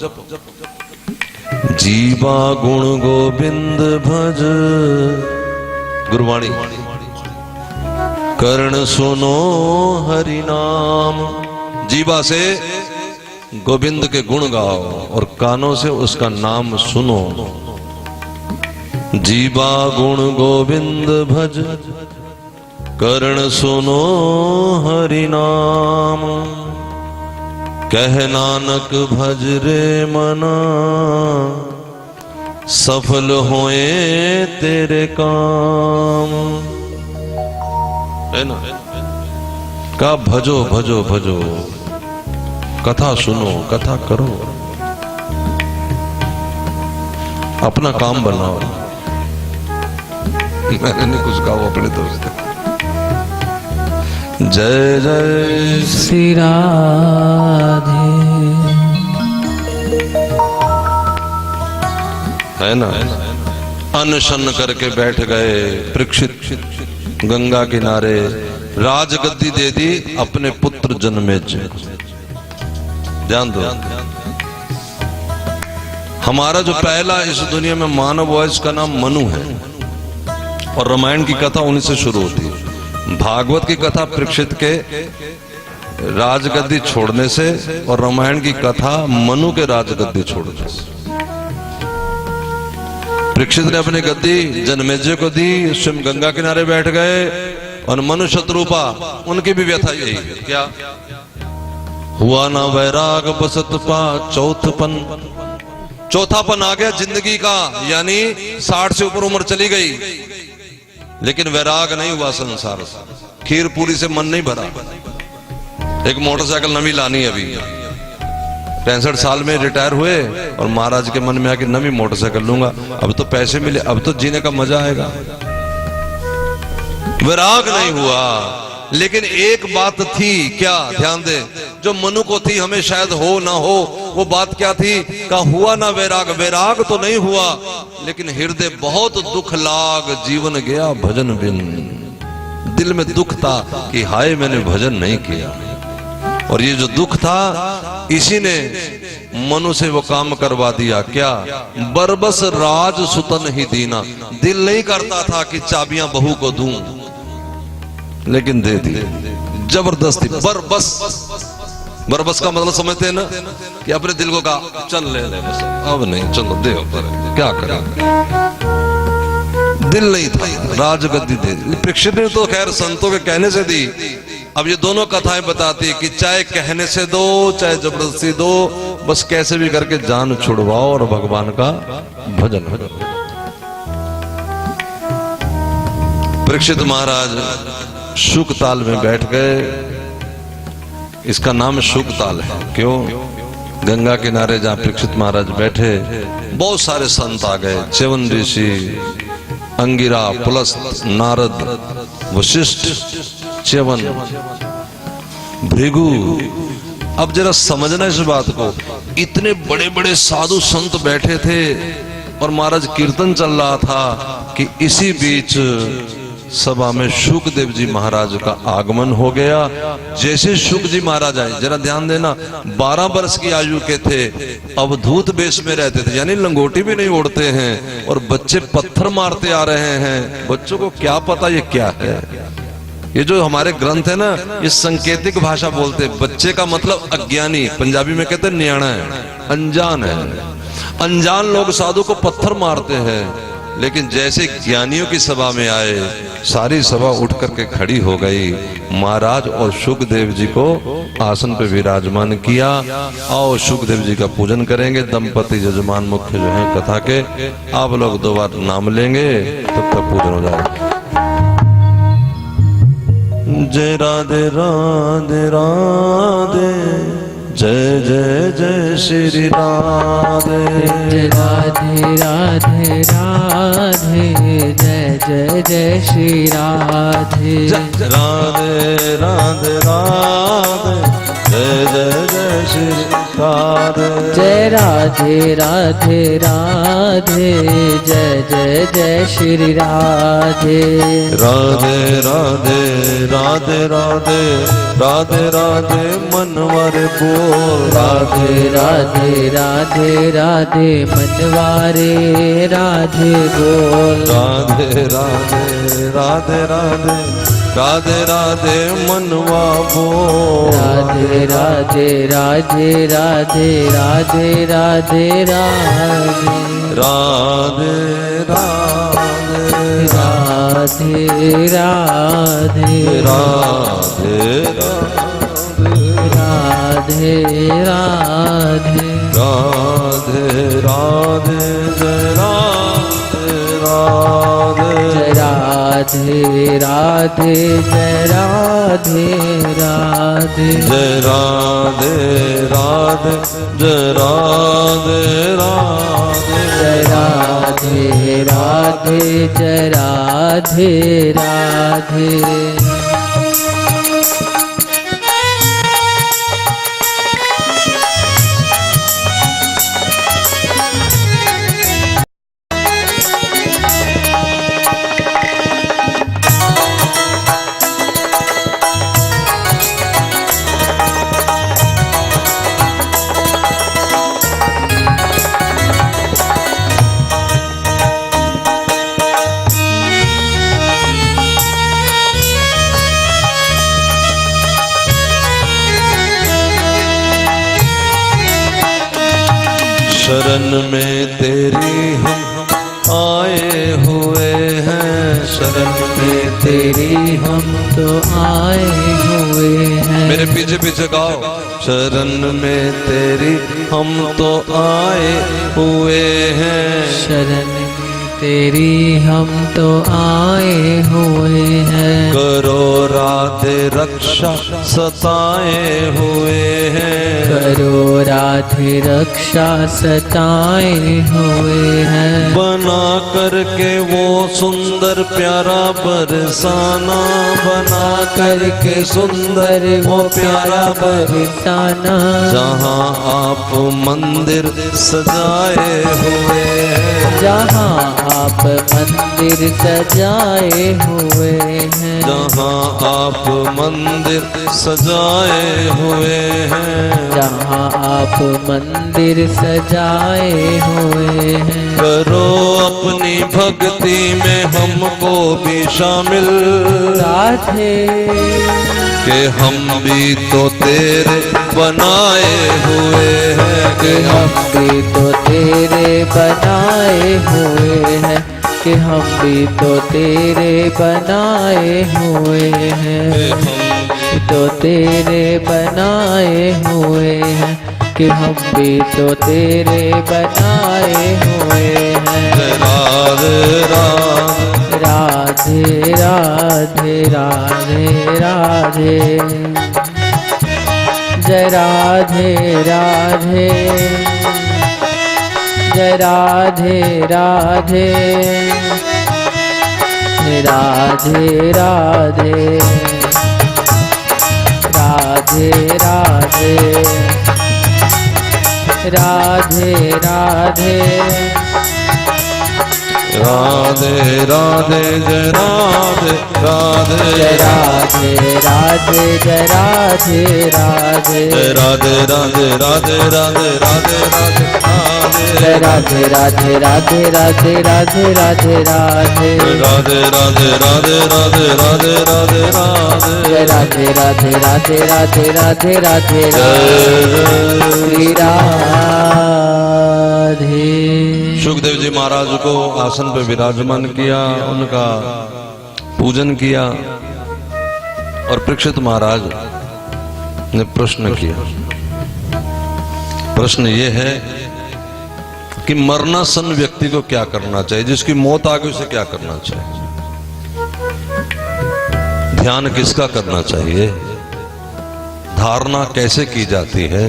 जीवा गुण गोविंद भज, गुरबाणी। कर्ण सुनो हरि नाम, जीवा से गोविंद के गुण गाओ और कानों से उसका नाम सुनो। जीवा गुण गोविंद भज, कर्ण सुनो हरि नाम। कह नानक भज रे मना, सफल होए तेरे काम। है ना? का भजो भजो भजो, कथा सुनो, कथा करो, अपना काम बनाओ। मैंने नहीं कुछ कहा अपने दोस्त। जय जय श्री राधे। है ना? अनशन करके बैठ गए परीक्षित गंगा किनारे। राजगद्दी दे दी अपने पुत्र जन्मेजय। ध्यान दो, हमारा जो पहला इस दुनिया में मानव हुआ इसका नाम मनु है और रामायण की कथा उन्हीं से शुरू होती है। भागवत की कथा परीक्षित के राजगद्दी छोड़ने से और रामायण की कथा मनु के राजगद्दी छोड़ने से। परीक्षित ने अपनी गद्दी जन्मेजय को दी, स्वयं गंगा किनारे बैठ गए और मनु शत्रुपा उनकी भी व्यथा यही है। क्या हुआ ना वैराग बसत पा चौथपन, चौथापन आ गया जिंदगी का, यानी 60 से ऊपर उम्र चली गई लेकिन वैराग नहीं हुआ संसार से। खीर पूरी से मन नहीं भरा। एक मोटरसाइकिल नवी लानी अभी 65 साल में रिटायर हुए और महाराज के मन में आके नवी मोटरसाइकिल लूंगा। अब तो पैसे मिले, अब तो जीने का मजा आएगा। वैराग नहीं हुआ। लेकिन एक बात थी, क्या? ध्यान दे, जो मनु को थी हमें शायद हो ना हो, वो बात क्या थी? का हुआ ना वैराग। वैराग तो नहीं हुआ लेकिन हृदय बहुत दुख लाग, जीवन गया भजन बिन। दिल में दुख था कि हाय मैंने भजन नहीं किया। और ये जो दुख था इसी ने मनु से वो काम करवा दिया। क्या? बरबस राज सुतन ही दीना। दिल नहीं करता था कि चाबियां बहू को दूं, लेकिन दे दी जबरदस्ती। बरबस, बरबस का मतलब समझते हैं ना कि अपने दिल को कहा चल ले ले, बस अब नहीं, चलो दे पर क्या करें। दिल नहीं था, राजगद्दी दे दी। परीक्षित ने तो खैर संतों के कहने से दी। अब ये दोनों कथाएं बताती कि चाहे कहने से दो चाहे जबरदस्ती दो, बस कैसे भी करके जान छुड़वाओ और भगवान का भजन हो। परीक्षित महाराज शुक ताल में बैठ गए। इसका नाम शुक ताल है। क्यों? गंगा किनारे जहां परीक्षित महाराज बैठे बहुत सारे संत आ गए। च्यवन ऋषि, अंगिरा, पुलस्त, नारद, वशिष्ठ, च्यवन, भृगु। अब जरा समझना इस बात को, इतने बड़े बड़े साधु संत बैठे थे और महाराज कीर्तन चल रहा था कि इसी बीच सभा में शुकदेव जी महाराज का आगमन हो गया। जैसे शुक जी महाराज आए, जरा ध्यान देना, 12 वर्ष की आयु के थे, अवधूत वेश में रहते थे, यानी लंगोटी भी नहीं ओढ़ते हैं और बच्चे पत्थर मारते आ रहे हैं। बच्चों को क्या पता ये क्या है। ये जो हमारे ग्रंथ है ना, ये संकेतिक भाषा बोलते। बच्चे का मतलब अज्ञानी, पंजाबी में कहते न्याणा है, अनजान है। अनजान लोग साधु को पत्थर मारते हैं लेकिन जैसे ज्ञानियों की सभा में आए, सारी सभा उठ करके खड़ी हो गई। महाराज और सुखदेव जी को आसन पे विराजमान किया। आओ सुखदेव जी का पूजन करेंगे। दंपति जजमान मुख्य जो है कथा के, आप लोग 2 बार नाम लेंगे तब तक पूजन हो जाएगा। जय राधे राधे राधे, जय जय जय श्री राधे। राधे राधे राधे, जय जय जय श्री राधे। राधे राधे राधे, जय जय जय श्री राधे। जय राधे राधे राधे, जय जय जय श्री राधे। राधे राधे राधे राधे, राधे राधे मनवारे बोल। राधे राधे राधे राधे, मनवारे राधे बोल। राधे राधे राधे राधे, राधे राधे मनवा बोल। राधे राधे राधे राधे, राधे राधे राधे। राधे राधे राधे राधे, राधे राधे राधे। राधे राधे, जय राधे राधे, जय राधे राधे, जय राधे राधे। जय राधे राधे, जय राधे राधे। जय राधे राधे, जय राधे राधे। शरण में तेरी हम आए हुए हैं। शरण में तेरी हम तो आए हुए हैं। मेरे पीछे पीछे गाओ। शरण में तेरी हम तो आए हुए हैं। शरण में तेरी हम तो आए हुए हैं। करो राधे रक्षा सताए हुए हैं। करो राधे रक्षा सताए हुए हैं। बना करके वो सुंदर प्यारा बरसाना, बना करके सुंदर वो प्यारा बरसाना। जहाँ आप मंदिर सजाए हुए हैं। जहाँ आप मंदिर सजाए हुए हैं। जहाँ आप मंदिर सजाए हुए हैं। जहाँ आप मंदिर सजाए हुए हैं। करो अपनी भक्ति में हमको भी शामिल। राधे कि हम भी तो तेरे बनाए हुए हैं। कि हम भी तो तेरे बनाए हुए हैं। कि हम भी तो तेरे बनाए हुए हैं। तो तेरे बनाए हुए हैं। कि हम भी तो तेरे बनाए हुए हैं। राधे राधे राधे राधे राधे, जय राधे राधे, जय राधे राधे, राधे राधे, राधे राधे, राधे राधे, राधे राधे, जय राधे राधे, जय राधे राधे, जय राधे राधे, जय राधे राधे राधे राधे राधे राधे जय राधे राधे राधे राधे राधे राधे राधे, राधे राधे राधे राधे राधे राधे राधे, जय राधे राधे राधे राधे राधे राधे राधे, श्री राधे। सुखदेव जी महाराज महाराज को आसन पे विराजमान किया, उनका पूजन किया और परीक्षित महाराज ने प्रश्न किया। प्रश्न ये है कि मरणासन व्यक्ति को क्या करना चाहिए, जिसकी मौत आ गई उसे क्या करना चाहिए, ध्यान किसका करना चाहिए, धारणा कैसे की जाती है।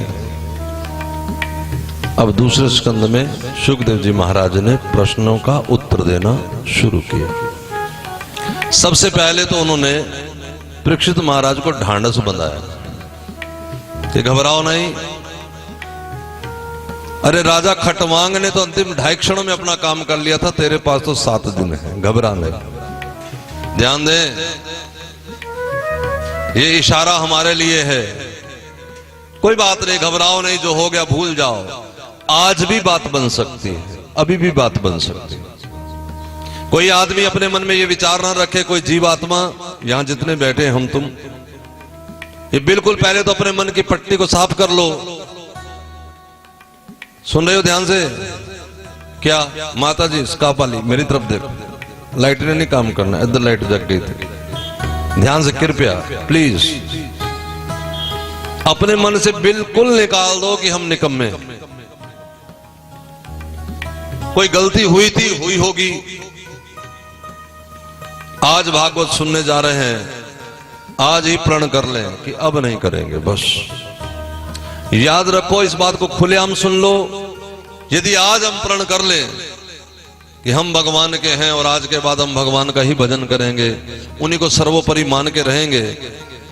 अब दूसरे स्कंद में शुकदेव जी महाराज ने प्रश्नों का उत्तर देना शुरू किया। सबसे पहले तो उन्होंने परीक्षित महाराज को ढांढस बंधाया कि घबराओ नहीं, अरे राजा खटवांग ने तो अंतिम 2.5 क्षणों में अपना काम कर लिया था, तेरे पास तो 7 दिन है, घबरा नहीं। ध्यान दे, ये इशारा हमारे लिए है, कोई बात नहीं, घबराओ नहीं, जो हो गया भूल जाओ। आज भी बात बन सकती है, अभी भी बात बन सकती है। कोई आदमी अपने मन में ये विचार ना रखे, कोई जीवात्मा, यहां जितने बैठे हम तुम, ये बिल्कुल पहले तो अपने मन की पट्टी को साफ कर लो। सुन रहे हो ध्यान से? क्या माता जी स्काफ वाली मेरी तरफ देखो, लाइट ने नहीं काम करना, इधर लाइट जग गई थी, ध्यान से कृपया प्लीज। अपने मन से बिल्कुल निकाल दो कि हम निकम्मे, कोई गलती हुई थी, हुई होगी। आज भागवत सुनने जा रहे हैं, आज ही प्रण कर लें कि अब नहीं करेंगे, बस याद रखो, इस बात को खुलेआम सुन लो। यदि आज हम प्रण कर लें कि हम भगवान के हैं और आज के बाद हम भगवान का ही भजन करेंगे, उन्हीं को सर्वोपरि मान के रहेंगे,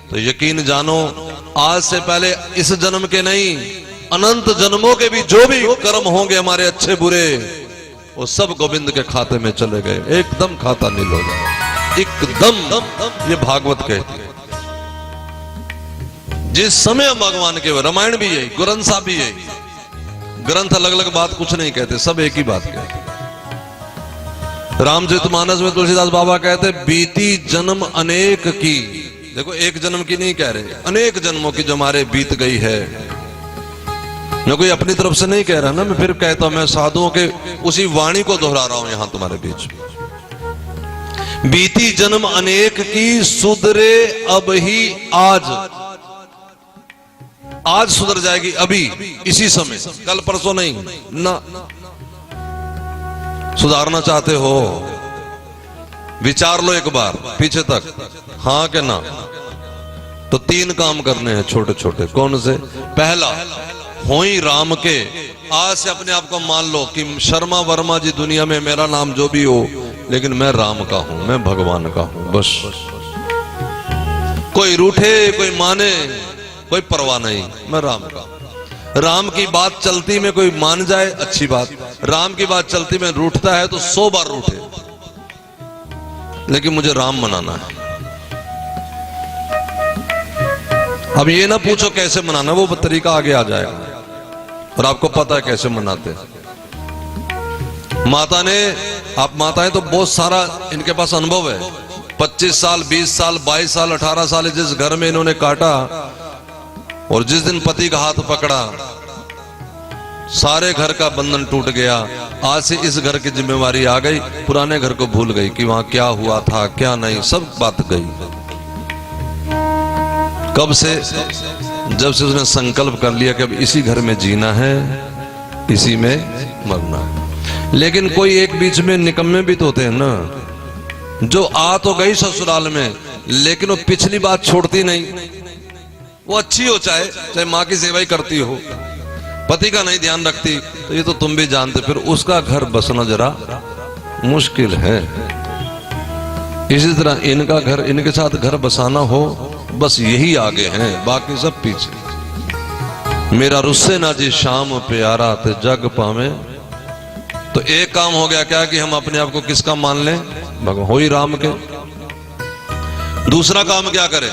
तो यकीन जानो आज से पहले इस जन्म के नहीं, अनंत जन्मों के भी जो भी कर्म होंगे हमारे अच्छे बुरे, वो सब गोविंद के खाते में चले गए, एकदम खाता नील हो जाए, एकदम। ये भागवत कहती है। जिस समय हम भगवान के, रामायण भी यही, ग्रंथ साहब भी यही, ग्रंथ अलग अलग बात कुछ नहीं कहते, सब एक ही बात कहते। रामचरितमानस में तुलसीदास बाबा कहते बीती जन्म अनेक की, देखो एक जन्म की नहीं कह रहे, अनेक जन्मों की जो हमारे बीत गई है। मैं कोई अपनी तरफ से नहीं कह रहा ना, मैं फिर कहता हूं, मैं साधुओं के उसी वाणी को दोहरा रहा हूं यहां तुम्हारे बीच में। बीती जन्म अनेक की, सुधरे अब ही आज, आज सुधर जाएगी, अभी इसी समय, कल परसों नहीं ना। सुधारना चाहते हो, विचार लो एक बार पीछे तक, हाँ के ना। तो 3 काम करने हैं छोटे छोटे। कौन से? पहला, होई राम के। आज से अपने आप को मान लो कि शर्मा वर्मा जी दुनिया में मेरा नाम जो भी हो, लेकिन मैं राम का हूं, मैं भगवान का हूं, बस। कोई रूठे कोई माने, कोई परवाह नहीं, मैं राम का। राम की बात चलती में कोई मान जाए अच्छी बात, राम की बात चलती में रूठता है तो 100 बार रूठे, लेकिन मुझे राम मनाना है। अब ये ना पूछो कैसे मनाना, वो तरीका आगे आ जाएगा और आपको पता है कैसे मनाते। माता ने, आप माताएं तो बहुत सारा इनके पास अनुभव है, 25 साल 20 साल 22 साल 18 साल जिस घर में इन्होंने काटा, और जिस दिन पति का हाथ पकड़ा, सारे घर का बंधन टूट गया। आज से इस घर की जिम्मेवारी आ गई, पुराने घर को भूल गई कि वहां क्या हुआ था क्या नहीं, सब बात गई। कब से? जब से उसने संकल्प कर लिया कि अब इसी घर में जीना है, इसी में मरना है। लेकिन कोई एक बीच में निकम्मे भी तो होते हैं ना, जो आ तो गई ससुराल में, लेकिन वो पिछली बात छोड़ती नहीं। वो अच्छी हो, चाहे माँ की सेवा ही करती हो, पति का नहीं ध्यान रखती, तो ये तो तुम भी जानते, फिर उसका घर बसना जरा मुश्किल है। इसी तरह इनका घर, इनके साथ घर बसाना हो, बस यही आगे हैं, बाकी सब पीछे। मेरा रुस्से ना जी शाम प्यारा ते जग पावे। तो एक काम हो गया क्या कि हम अपने आप को किसका मान लें? भगवान हो ही राम के। दूसरा काम क्या करें?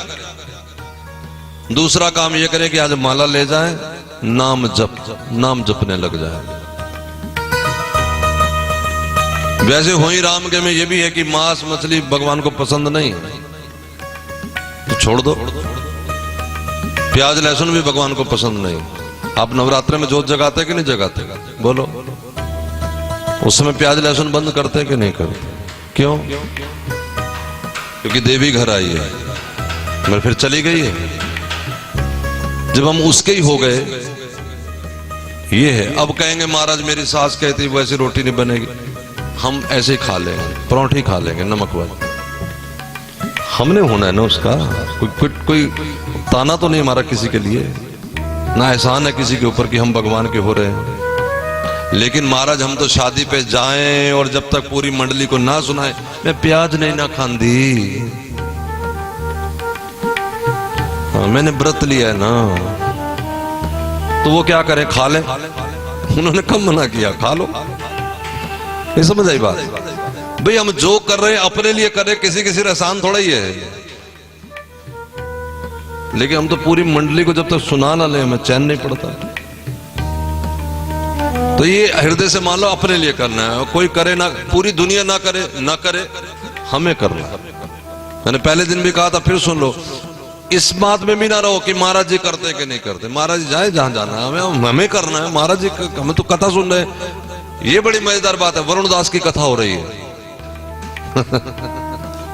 दूसरा काम यह करें कि आज माला ले जाएं, नाम जपने लग जाए। वैसे हो ही राम के में यह भी है कि मांस मछली भगवान को पसंद नहीं, तो छोड़ दो। प्याज लहसुन भी भगवान को पसंद नहीं। आप नवरात्र में जोत जगाते कि नहीं जगाते? बोलो। उस समय प्याज लहसुन बंद करते कि नहीं करते? क्यों? क्योंकि देवी घर आई है, मगर फिर चली गई है। जब हम उसके ही हो गए, ये है। अब कहेंगे महाराज मेरी सास कहती वैसी रोटी नहीं बनेगी, हम ऐसे ही खा लेंगे, परोठी खा लेंगे नमक वाली। हमने होना है ना उसका, कोई ताना तो नहीं हमारा किसी के लिए, ना एहसान है किसी के ऊपर कि हम भगवान के हो रहे हैं। लेकिन महाराज हम तो शादी पे जाएं और जब तक पूरी मंडली को ना सुनाए मैं प्याज नहीं ना खांदी, मैंने व्रत लिया है ना, तो वो क्या करें, खा ले। उन्होंने कब मना किया, खा लो। ये समझ आई बात? भाई हम जो कर रहे हैं अपने लिए कर रहे, किसी किसी एहसान थोड़ा ही है। लेकिन हम तो पूरी मंडली को जब तक सुना ना ले हमें चैन नहीं पड़ता। तो ये हृदय से मान लो अपने लिए करना है, कोई करे ना, पूरी दुनिया ना करे हमें करना। मैंने पहले दिन भी कहा था, फिर सुन लो, इस बात में भी ना रहो कि महाराज जी करते कि नहीं करते। महाराज जी जाए जहां जाना है, हमें करना है। महाराज जी हमें तो कथा सुन रहे हैं। ये बड़ी मजेदार बात है, वरुण दास की कथा हो रही है।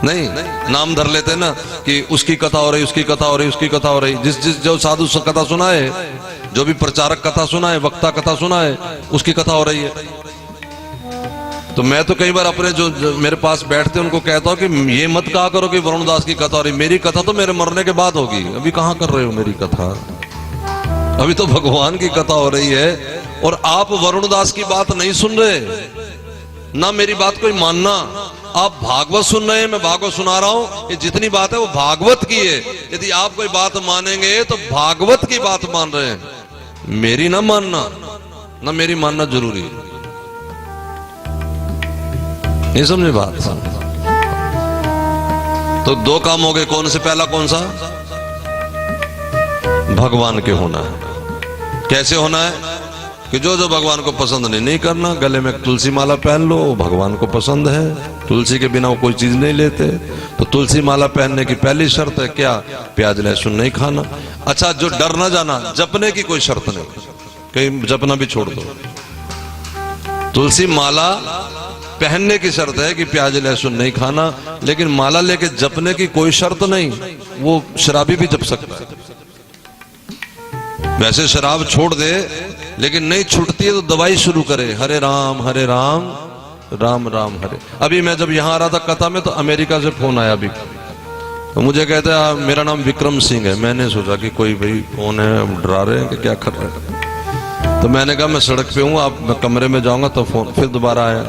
नहीं नाम धर लेते ना कि उसकी कथा हो रही, उसकी कथा हो रही, उसकी कथा हो रही। जिस जो साधु कथा सुनाए, जो भी प्रचारक कथा सुनाए, वक्ता कथा सुनाए, उसकी कथा हो रही है। तो मैं तो कई बार अपने जो मेरे पास बैठते उनको कहता हूँ कि ये मत कहा करो कि वरुण दास की कथा हो रही, मेरी कथा तो मेरे मरने के बाद होगी। अभी कहाँ कर रहे हो मेरी कथा? अभी तो भगवान की कथा हो रही है और आप वरुण दास की बात नहीं सुन रहे ना, मेरी बात कोई मानना। आप भागवत सुन रहे हैं, मैं भागवत सुना रहा हूं। ये जितनी बात है वो भागवत की है। यदि आप कोई बात मानेंगे तो भागवत की बात मान रहे हैं, मेरी ना मानना, ना मेरी मानना जरूरी है। ये समझे बात? तो दो काम हो गए। कौन से? पहला कौन सा? भगवान के होना है। कैसे होना है? कि जो जो भगवान को पसंद नहीं करना। गले में तुलसी माला पहन लो, भगवान को पसंद है। तुलसी के बिना वो कोई चीज नहीं लेते। तो तुलसी माला पहनने की पहली शर्त है क्या? प्याज लहसुन नहीं खाना। अच्छा, जो डर ना जाना, जपने की कोई शर्त नहीं, कहीं जपना भी छोड़ दो। तुलसी माला पहनने की शर्त है कि प्याज लहसुन नहीं खाना, लेकिन माला लेके जपने की कोई शर्त नहीं। वो शराबी भी जप सकता है। वैसे शराब छोड़ दे, लेकिन नहीं छूटती है तो दवाई शुरू करे, हरे राम राम राम हरे। अभी मैं जब यहाँ आ रहा था कथा में, तो अमेरिका से फोन आया अभी, तो मुझे कहते हैं मेरा नाम विक्रम सिंह है। मैंने सोचा कि कोई भाई फोन है, डरा रहे हैं कि क्या कर रहे हैं। तो मैंने कहा मैं सड़क पे हूँ, आप मैं कमरे में जाऊंगा। तो फोन फिर दोबारा आया,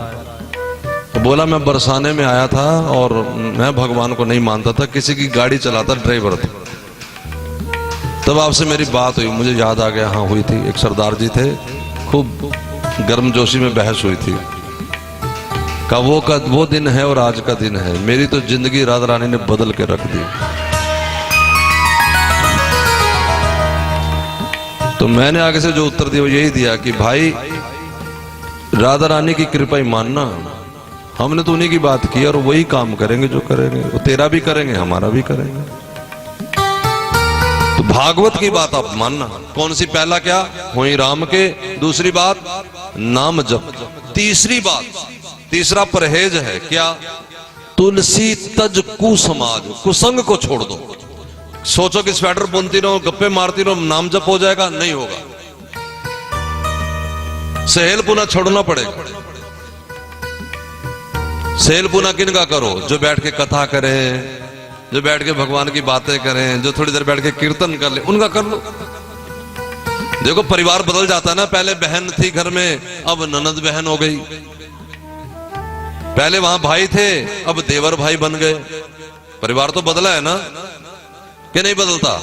तो बोला मैं बरसाने में आया था और मैं भगवान को नहीं मानता था, किसी की गाड़ी चलाता ड्राइवर था। तब आपसे मेरी बात हुई, मुझे याद आ गया। हाँ हुई थी। एक सरदार जी थे, खूब गर्मजोशी में बहस हुई थी। का वो दिन है और आज का दिन है। मेरी तो जिंदगी राधा रानी ने बदल के रख दी। तो मैंने आगे से जो उत्तर दिया वो यही दिया कि भाई राधा रानी की कृपा ही मानना। हमने तो उन्हीं की बात की और वही काम करेंगे जो करेंगे। वो तेरा भी करेंगे, हमारा भी करेंगे। तो भागवत की बात आप मानना। कौन सी? पहला क्या? वही राम के। दूसरी बात नाम जप। तीसरी बात, तीसरा परहेज है क्या? तुलसी तज कुसमाज, कुसंग को छोड़ दो। सोचो कि स्वेटर बुनती रहो, गप्पे मारती रहो, नाम जप हो जाएगा, नहीं होगा। सहेल पुना छोड़ना पड़ेगा। सहेल पुना किनका करो? जो बैठ के कथा करें, जो बैठ के भगवान की बातें करें, जो थोड़ी देर बैठ के कीर्तन कर ले, उनका कर लो। देखो परिवार बदल जाता है ना। पहले बहन थी घर में, अब ननद बहन हो गई। पहले वहां भाई थे, अब देवर भाई बन गए। परिवार तो बदला है ना, कि नहीं बदलता?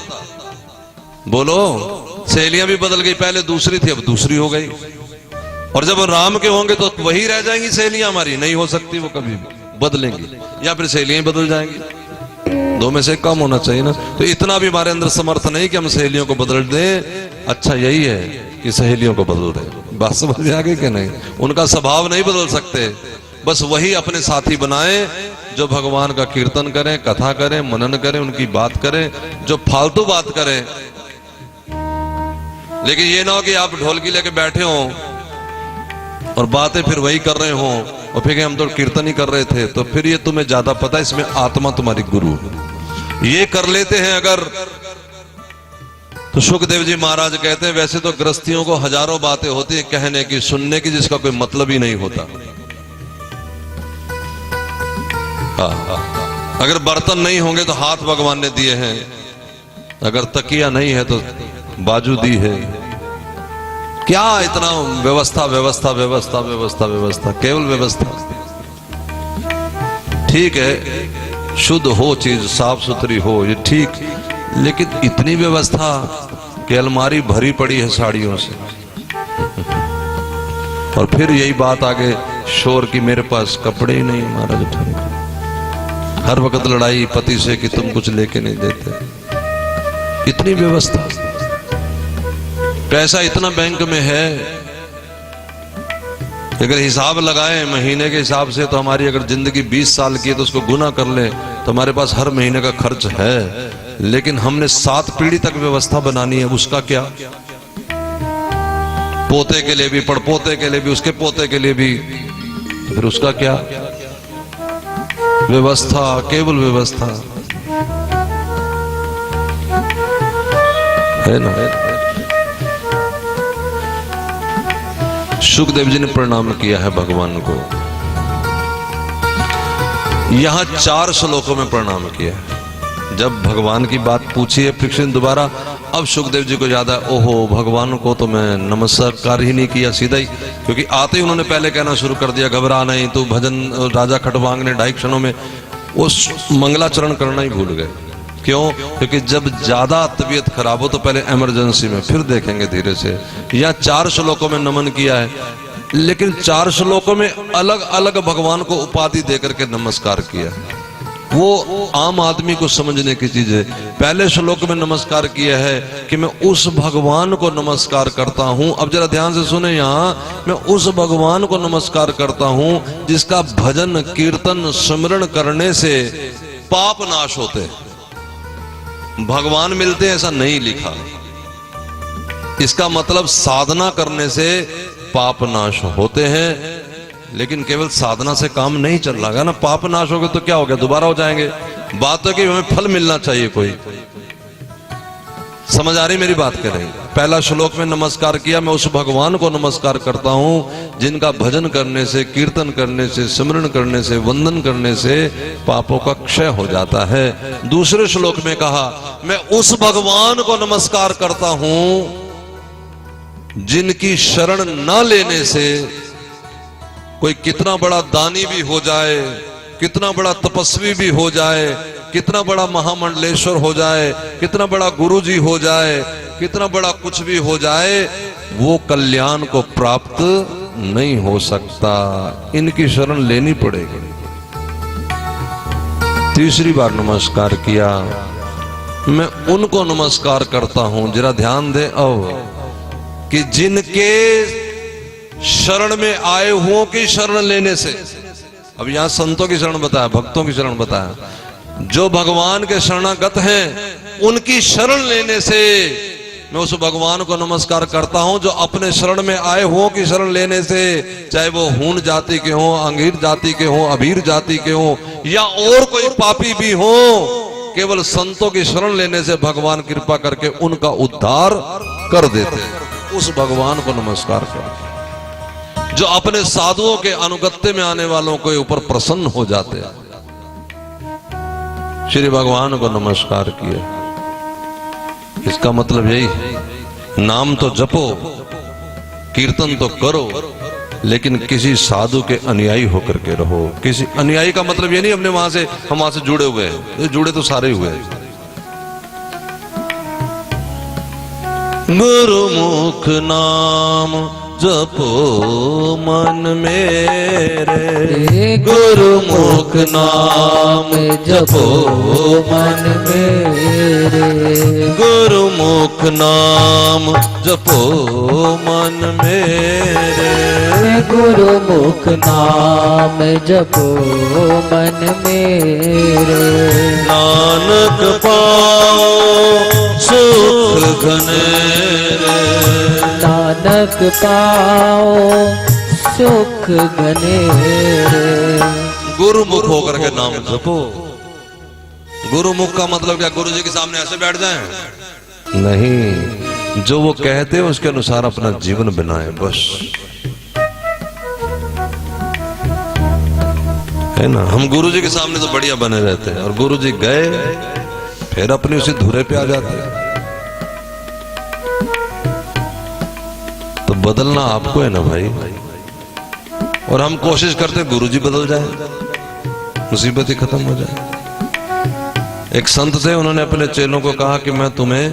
बोलो। सहेलियां भी बदल गई, पहले दूसरी थी अब दूसरी हो गई। और जब राम के होंगे तो वही रह जाएंगी सहेलियां हमारी, नहीं हो सकती वो कभी भी, बदलेंगी या फिर सहेलियां बदल जाएंगी। दो में से कम होना चाहिए ना। तो इतना भी हमारे अंदर समर्थ नहीं कि हम सहेलियों को बदल दें। अच्छा यही है कि सहेलियों को बदल दें। बात समझ आ गई कि नहीं? उनका स्वभाव नहीं बदल सकते, बस वही अपने साथी बनाए जो भगवान का कीर्तन करें, कथा करें, मनन करें, उनकी बात करें, जो फालतू बात करें। लेकिन ये ना हो कि आप ढोलकी लेके बैठे हो और बातें फिर वही कर रहे हो और फिर हम तो कीर्तन ही कर रहे थे, तो फिर ये तुम्हें ज्यादा पता है, इसमें आत्मा तुम्हारी गुरु ये कर लेते हैं अगर। तो सुखदेव जी महाराज कहते हैं वैसे तो गृहस्थियों को हजारों बातें होती है कहने की सुनने की, जिसका कोई मतलब ही नहीं होता। अगर बर्तन नहीं होंगे तो हाथ भगवान ने दिए हैं, अगर तकिया नहीं है तो बाजू दी है। क्या इतना व्यवस्था व्यवस्था व्यवस्था व्यवस्था व्यवस्था, केवल व्यवस्था। ठीक है शुद्ध हो चीज, साफ सुथरी हो, ये ठीक, लेकिन इतनी व्यवस्था कि अलमारी भरी पड़ी है साड़ियों से। और फिर यही बात आगे शोर की, मेरे पास कपड़े ही नहीं महाराज ढंग। हर वक्त लड़ाई पति से कि तुम कुछ लेके नहीं देते। इतनी व्यवस्था, पैसा इतना बैंक में है, अगर हिसाब लगाए महीने के हिसाब से तो हमारी अगर जिंदगी 20 साल की है तो उसको गुना कर ले तो हमारे पास हर महीने का खर्च है। लेकिन हमने 7 पीढ़ी तक व्यवस्था बनानी है, उसका क्या? पोते के लिए भी, पड़पोते के लिए भी, उसके पोते के लिए भी, तो फिर उसका क्या? व्यवस्था, केवल व्यवस्था है ना। सुखदेव जी ने प्रणाम किया है भगवान को, यहां 4 श्लोकों में प्रणाम किया है। जब भगवान की बात पूछी है परीक्षित दोबारा, अब सुखदेव जी को याद है, ओहो भगवान को तो मैं नमस्कार ही नहीं किया सीधा ही, क्योंकि आते ही उन्होंने पहले कहना शुरू कर दिया, घबरा नहीं तू भजन। राजा खटवांग ने 2.5 क्षणों में उस मंगलाचरण करना ही भूल गए। क्यों? क्योंकि जब ज्यादा तबीयत खराब हो तो पहले इमरजेंसी में, फिर देखेंगे धीरे से। या 4 श्लोकों में नमन किया है, लेकिन 4 श्लोकों में अलग अलग भगवान को उपाधि देकर के नमस्कार किया है। वो आम आदमी को समझने की चीज है। पहले श्लोक में नमस्कार किया है कि मैं उस भगवान को नमस्कार करता हूं। अब जरा ध्यान से सुने, यहां मैं उस भगवान को नमस्कार करता हूं जिसका भजन कीर्तन स्मरण करने से पाप नाश होते हैं। भगवान मिलते हैं ऐसा नहीं लिखा, इसका मतलब साधना करने से पाप नाश होते हैं। लेकिन केवल साधना से काम नहीं चल रहा ना, पाप नाश हो गए तो क्या हो गया, दोबारा हो जाएंगे। बात है कि हमें फल मिलना चाहिए कोई। समझ आ रही मेरी बात कर रही? पहला श्लोक में नमस्कार किया, मैं उस भगवान को नमस्कार करता हूं जिनका भजन करने से, कीर्तन करने से, सिमरन करने से, वंदन करने से पापों का क्षय हो जाता है। दूसरे श्लोक में कहा, मैं उस भगवान को नमस्कार करता हूं जिनकी शरण न लेने से कोई कितना बड़ा दानी भी हो जाए, कितना बड़ा तपस्वी भी हो जाए, कितना बड़ा महामंडलेश्वर हो जाए, कितना बड़ा गुरुजी हो जाए, कितना बड़ा कुछ भी हो जाए, वो कल्याण को प्राप्त नहीं हो सकता। इनकी शरण लेनी पड़ेगी। तीसरी बार नमस्कार किया, मैं उनको नमस्कार करता हूं, जरा ध्यान दे अब, कि जिनके शरण में आए हुओं की शरण लेने से। अब यहां संतों की शरण बताया, भक्तों की शरण बताया। जो भगवान के शरणागत हैं उनकी शरण लेने से मैं उस भगवान को नमस्कार करता हूं जो अपने शरण में आए हुओं की शरण लेने से, चाहे वो हूण जाति के हों, अंगीर जाति के हों, अभीर जाति के हों, या और कोई पापी भी हों, केवल संतों की शरण लेने से भगवान कृपा करके उनका उद्धार कर देते हैं। उस भगवान को नमस्कार करते, जो अपने साधुओं के अनुगत्य में आने वालों के ऊपर प्रसन्न हो जाते हैं। श्री भगवान को नमस्कार किया, इसका मतलब यही है, नाम तो जपो, कीर्तन तो करो, लेकिन किसी साधु के अनुयायी होकर के रहो। किसी अनुयायी का मतलब ये नहीं हमने हम वहां से जुड़े हुए हैं, ये जुड़े तो सारे हुए हैं। गुरुमुख नाम जपो मन मेरे, गुरुमुख नाम जपो मन मेरे, गुरुमुख नाम जपो मन मेरे, गुरुमुख नाम जपो मन मेरे। नानक पाओ सुख घनेरे, नानक पाओ सुख घनेरे। गुरुमुख होकर के नाम जपो। गुरुमुख का मतलब क्या? गुरु जी के सामने ऐसे बैठ जाएं? नहीं, जो वो कहते हैं उसके अनुसार अपना जीवन बनाए बस, है ना। हम गुरु जी के सामने तो बढ़िया बने रहते हैं और गुरु जी गए फिर अपने उसी धुरे पे आ जाते हैं। तो बदलना आपको है ना भाई, और हम कोशिश करते हैं गुरु जी बदल जाए, मुसीबत ही खत्म हो जाए। एक संत थे, उन्होंने अपने चेलों को कहा कि मैं तुम्हें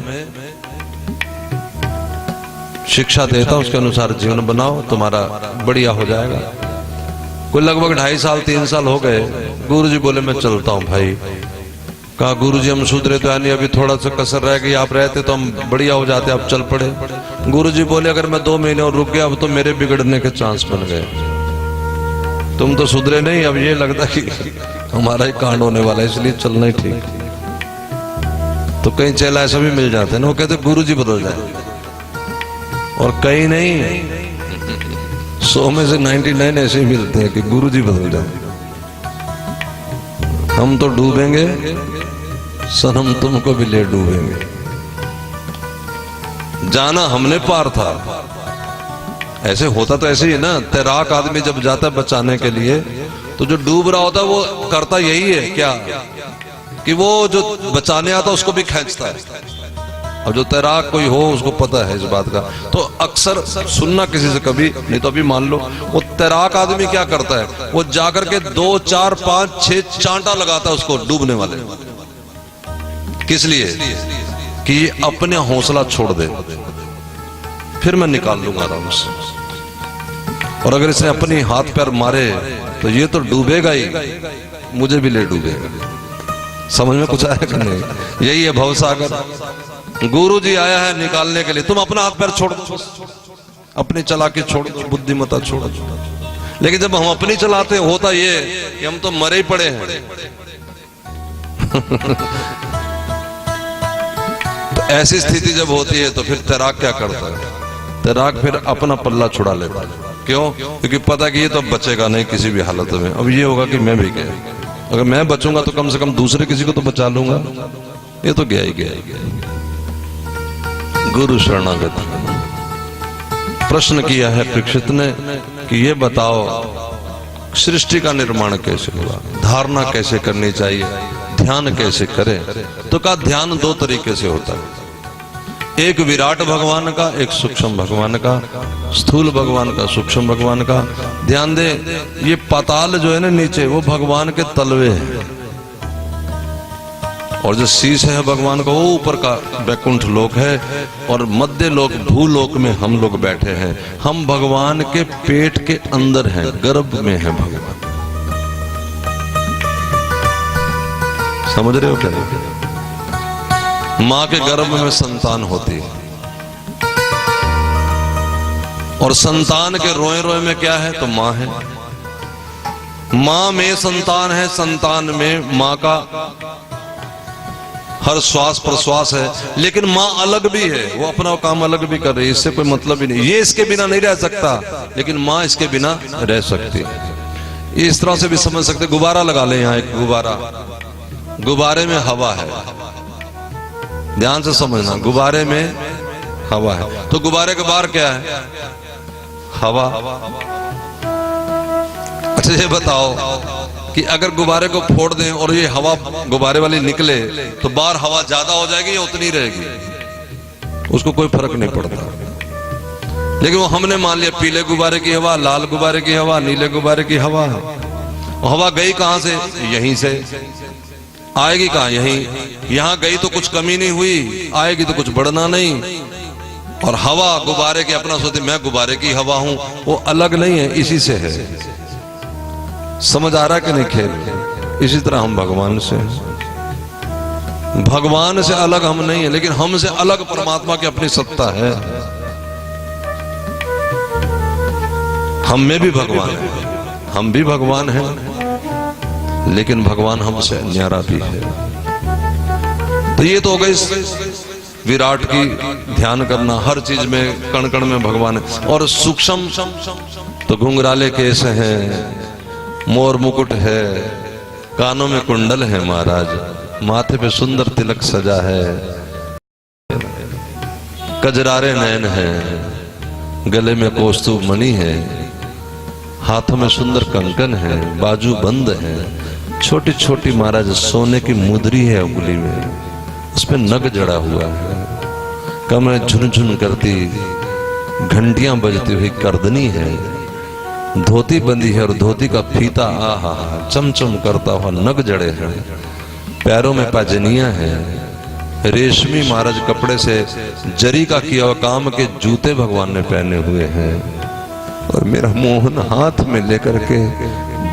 शिक्षा देता हूं, उसके अनुसार जीवन बनाओ, तुम्हारा बढ़िया हो जाएगा। कोई लगभग 2.5 साल 3 साल हो गए। गुरुजी बोले मैं चलता हूं भाई। कहा गुरुजी हम सुधरे तो नहीं, अभी थोड़ा सा कसर रह गई, आप रहते तो हम बढ़िया हो जाते, आप चल पड़े। गुरुजी बोले अगर मैं 2 महीने और रुक गया अब तो मेरे बिगड़ने के चांस बन गए, तुम तो सुधरे नहीं, अब ये लगता कि हमारा ही कांड होने वाला है, इसलिए चलना ही ठीक। तो कई चेला ऐसा भी मिल जाते हैं ना, वो कहते गुरुजी बदल जाए, और कई नहीं 100 में से 99 ऐसे ही मिलते हैं कि गुरुजी बदल जाए। हम तो डूबेंगे सनम, तुमको भी ले डूबेंगे। जाना हमने पार था, ऐसे होता तो ऐसे ही है ना। तैराक आदमी जब जाता है बचाने के लिए, तो जो डूब रहा होता है वो करता यही है क्या कि वो जो बचाने आता उसको भी खींचता है। और जो तैराक कोई हो उसको पता है इस बात का। तो अक्सर सुनना किसी से कभी, नहीं तो अभी मान लो वो तैराक आदमी क्या करता है, वो जाकर के 2 4 5 6 चांटा लगाता है उसको डूबने वाले। किस लिए? कि ये अपने हौसला छोड़ दे, फिर मैं निकाल लूंगा आराम से। और अगर इसने अपनी हाथ पैर मारे तो ये तो डूबेगा ही, मुझे भी ले डूबेगा। समझ में कुछ आया कि नहीं? यही है भवसागर। गुरु जी आया है निकालने के लिए, तुम अपना हाथ पैर छोड़ दो, अपनी चालाकी छोड़ दो, बुद्धिमत्ता छोड़ दो। लेकिन जब हम अपनी चलाते हैं होता ये कि हम तो मरे ही पड़े हैं। तो ऐसी स्थिति जब होती है तो फिर तैराक क्या करता है? तैराक फिर अपना पल्ला छुड़ा लेता है। क्यों? क्योंकि पता कि ये तो बचेगा नहीं किसी भी हालत में। अब ये होगा कि मैं भी गया, अगर मैं बचूंगा तो कम से कम दूसरे किसी को तो बचा लूंगा, ये तो गया ही गया। गुरु शरणागत। प्रश्न किया है परीक्षित ने कि ये बताओ सृष्टि का निर्माण कैसे हुआ, धारणा कैसे करनी चाहिए, ध्यान कैसे करें? तो कहा ध्यान 2 तरीके से होता है, एक विराट भगवान का, एक सूक्ष्म भगवान का। स्थूल भगवान का, सूक्ष्म भगवान का। ध्यान दे, ये पाताल जो है ना नीचे, वो भगवान के तलवे हैं, और जो शीश है भगवान का वो ऊपर का वैकुंठ लोक है, और मध्य लोक भूलोक में हम लोग बैठे हैं। हम भगवान के पेट के अंदर हैं, गर्भ में है भगवान। समझ रहे हो क्या? मां के गर्भ में संतान होती है, और संतान के रोए रोए में क्या है? तो मां है। मां में संतान है, संतान में मां का हर श्वास प्रश्वास है। लेकिन मां अलग भी है, वो अपना काम अलग भी कर रही है, इससे कोई मतलब ही नहीं। ये इसके बिना नहीं रह सकता, लेकिन मां इसके बिना रह सकती है। इस तरह से भी समझ सकते। गुब्बारा लगा ले, यहाँ एक गुब्बारा, गुब्बारे में हवा है, ध्यान से समझना, गुब्बारे में हवा है। तो गुब्बारे के बाहर क्या है? हवा। अच्छा ये बताओ कि अगर गुब्बारे को फोड़ दें और ये हवा गुब्बारे वाली निकले तो बाहर हवा ज्यादा हो जाएगी या उतनी रहेगी? उसको कोई फर्क नहीं पड़ता। लेकिन वो हमने मान लिया पीले गुब्बारे की हवा, लाल गुब्बारे की हवा, नीले गुब्बारे की हवा। हवा गई कहां से? यहीं से। आएगी कहां? यहीं। यहां गई तो कुछ कमी नहीं हुई, आएगी तो कुछ बढ़ना नहीं। और हवा गुब्बारे की अपना सोचती मैं गुब्बारे की हवा हूं, वो अलग नहीं है, इसी से है। समझ आ रहा कि नहीं खेल? इसी तरह हम भगवान से हैं। भगवान से अलग हम नहीं है, लेकिन हमसे अलग परमात्मा की अपनी सत्ता है। हम में भी भगवान है, हम भी भगवान हैं, लेकिन भगवान हमसे न्यारा भी है। तो ये तो हो गई विराट की ध्यान करना, हर चीज में कण कण में भगवान है। और सूक्ष्म तो घुंघराले केस हैं, मोर मुकुट है, कानों में कुंडल है महाराज, माथे पे सुंदर तिलक सजा है, कजरारे नयन है, गले में कौस्तुभ मणि है, हाथों में सुंदर कंकन है, बाजू बंद है, छोटी छोटी महाराज सोने की मुद्री है उंगली में, उसमें नग जड़ा हुआ है, कमर झुनझुन करती घंटियां बजती हुई करदनी है, धोती बंदी है और धोती का फीता आहा चमचम करता हुआ नग जड़े हैं, पैरों में पाजनियां हैं, रेशमी महाराज कपड़े से जरी का किया हुआ काम के जूते भगवान ने पहने हुए हैं, और मेरा मोहन हाथ में लेकर के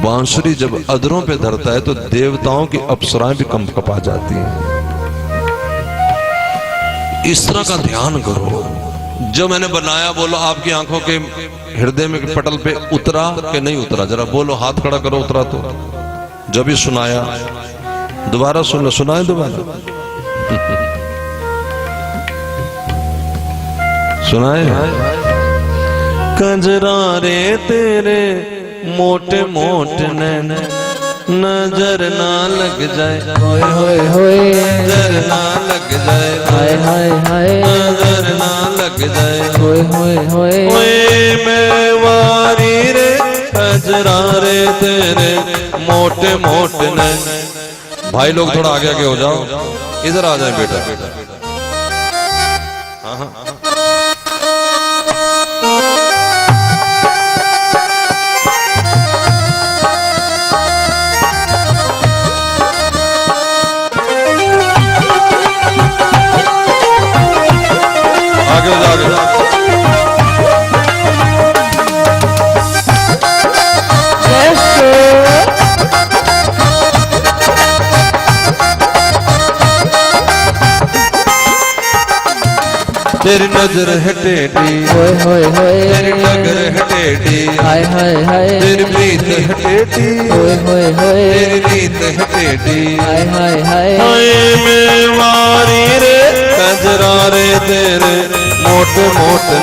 बांसुरी जब अधरों पे धरता है तो देवताओं की अप्सराएं भी कंपकपा जाती हैं। इस तरह का ध्यान करो। जो मैंने बनाया बोलो आपकी आंखों के हृदय में पटल पे उतरा कि नहीं उतरा, जरा बोलो, हाथ खड़ा करो उतरा तो। जब भी सुनाया दोबारा सुन लो, सुनाए दोबारा सुनाए। कजरारे तेरे मोटे मोटे नैन, नजर ना लग जाए, होए होए होए, नजर ना लग जाए, हाय हाय हाय, नजर ना लग जाए, होए होए होए, ओए मैं वारी रे कजरारे तेरे मोटे मोटे नैन। भाई लोग थोड़ा आगे आगे हो जाओ, इधर आ जाए बेटा। हाँ हाँ आगे हो जाओ, तेरी नजर है टेढ़ी, होए होए होए, तेरी नगर है टेढ़ी, हाय हाय हाय, तेरी प्रीत है टेढ़ी, होए होए होए, तेरी रीत है टेढ़ी, हाय हाय हाय, हाय मैं वारी रे कजरारे तेरे मोटे मोटे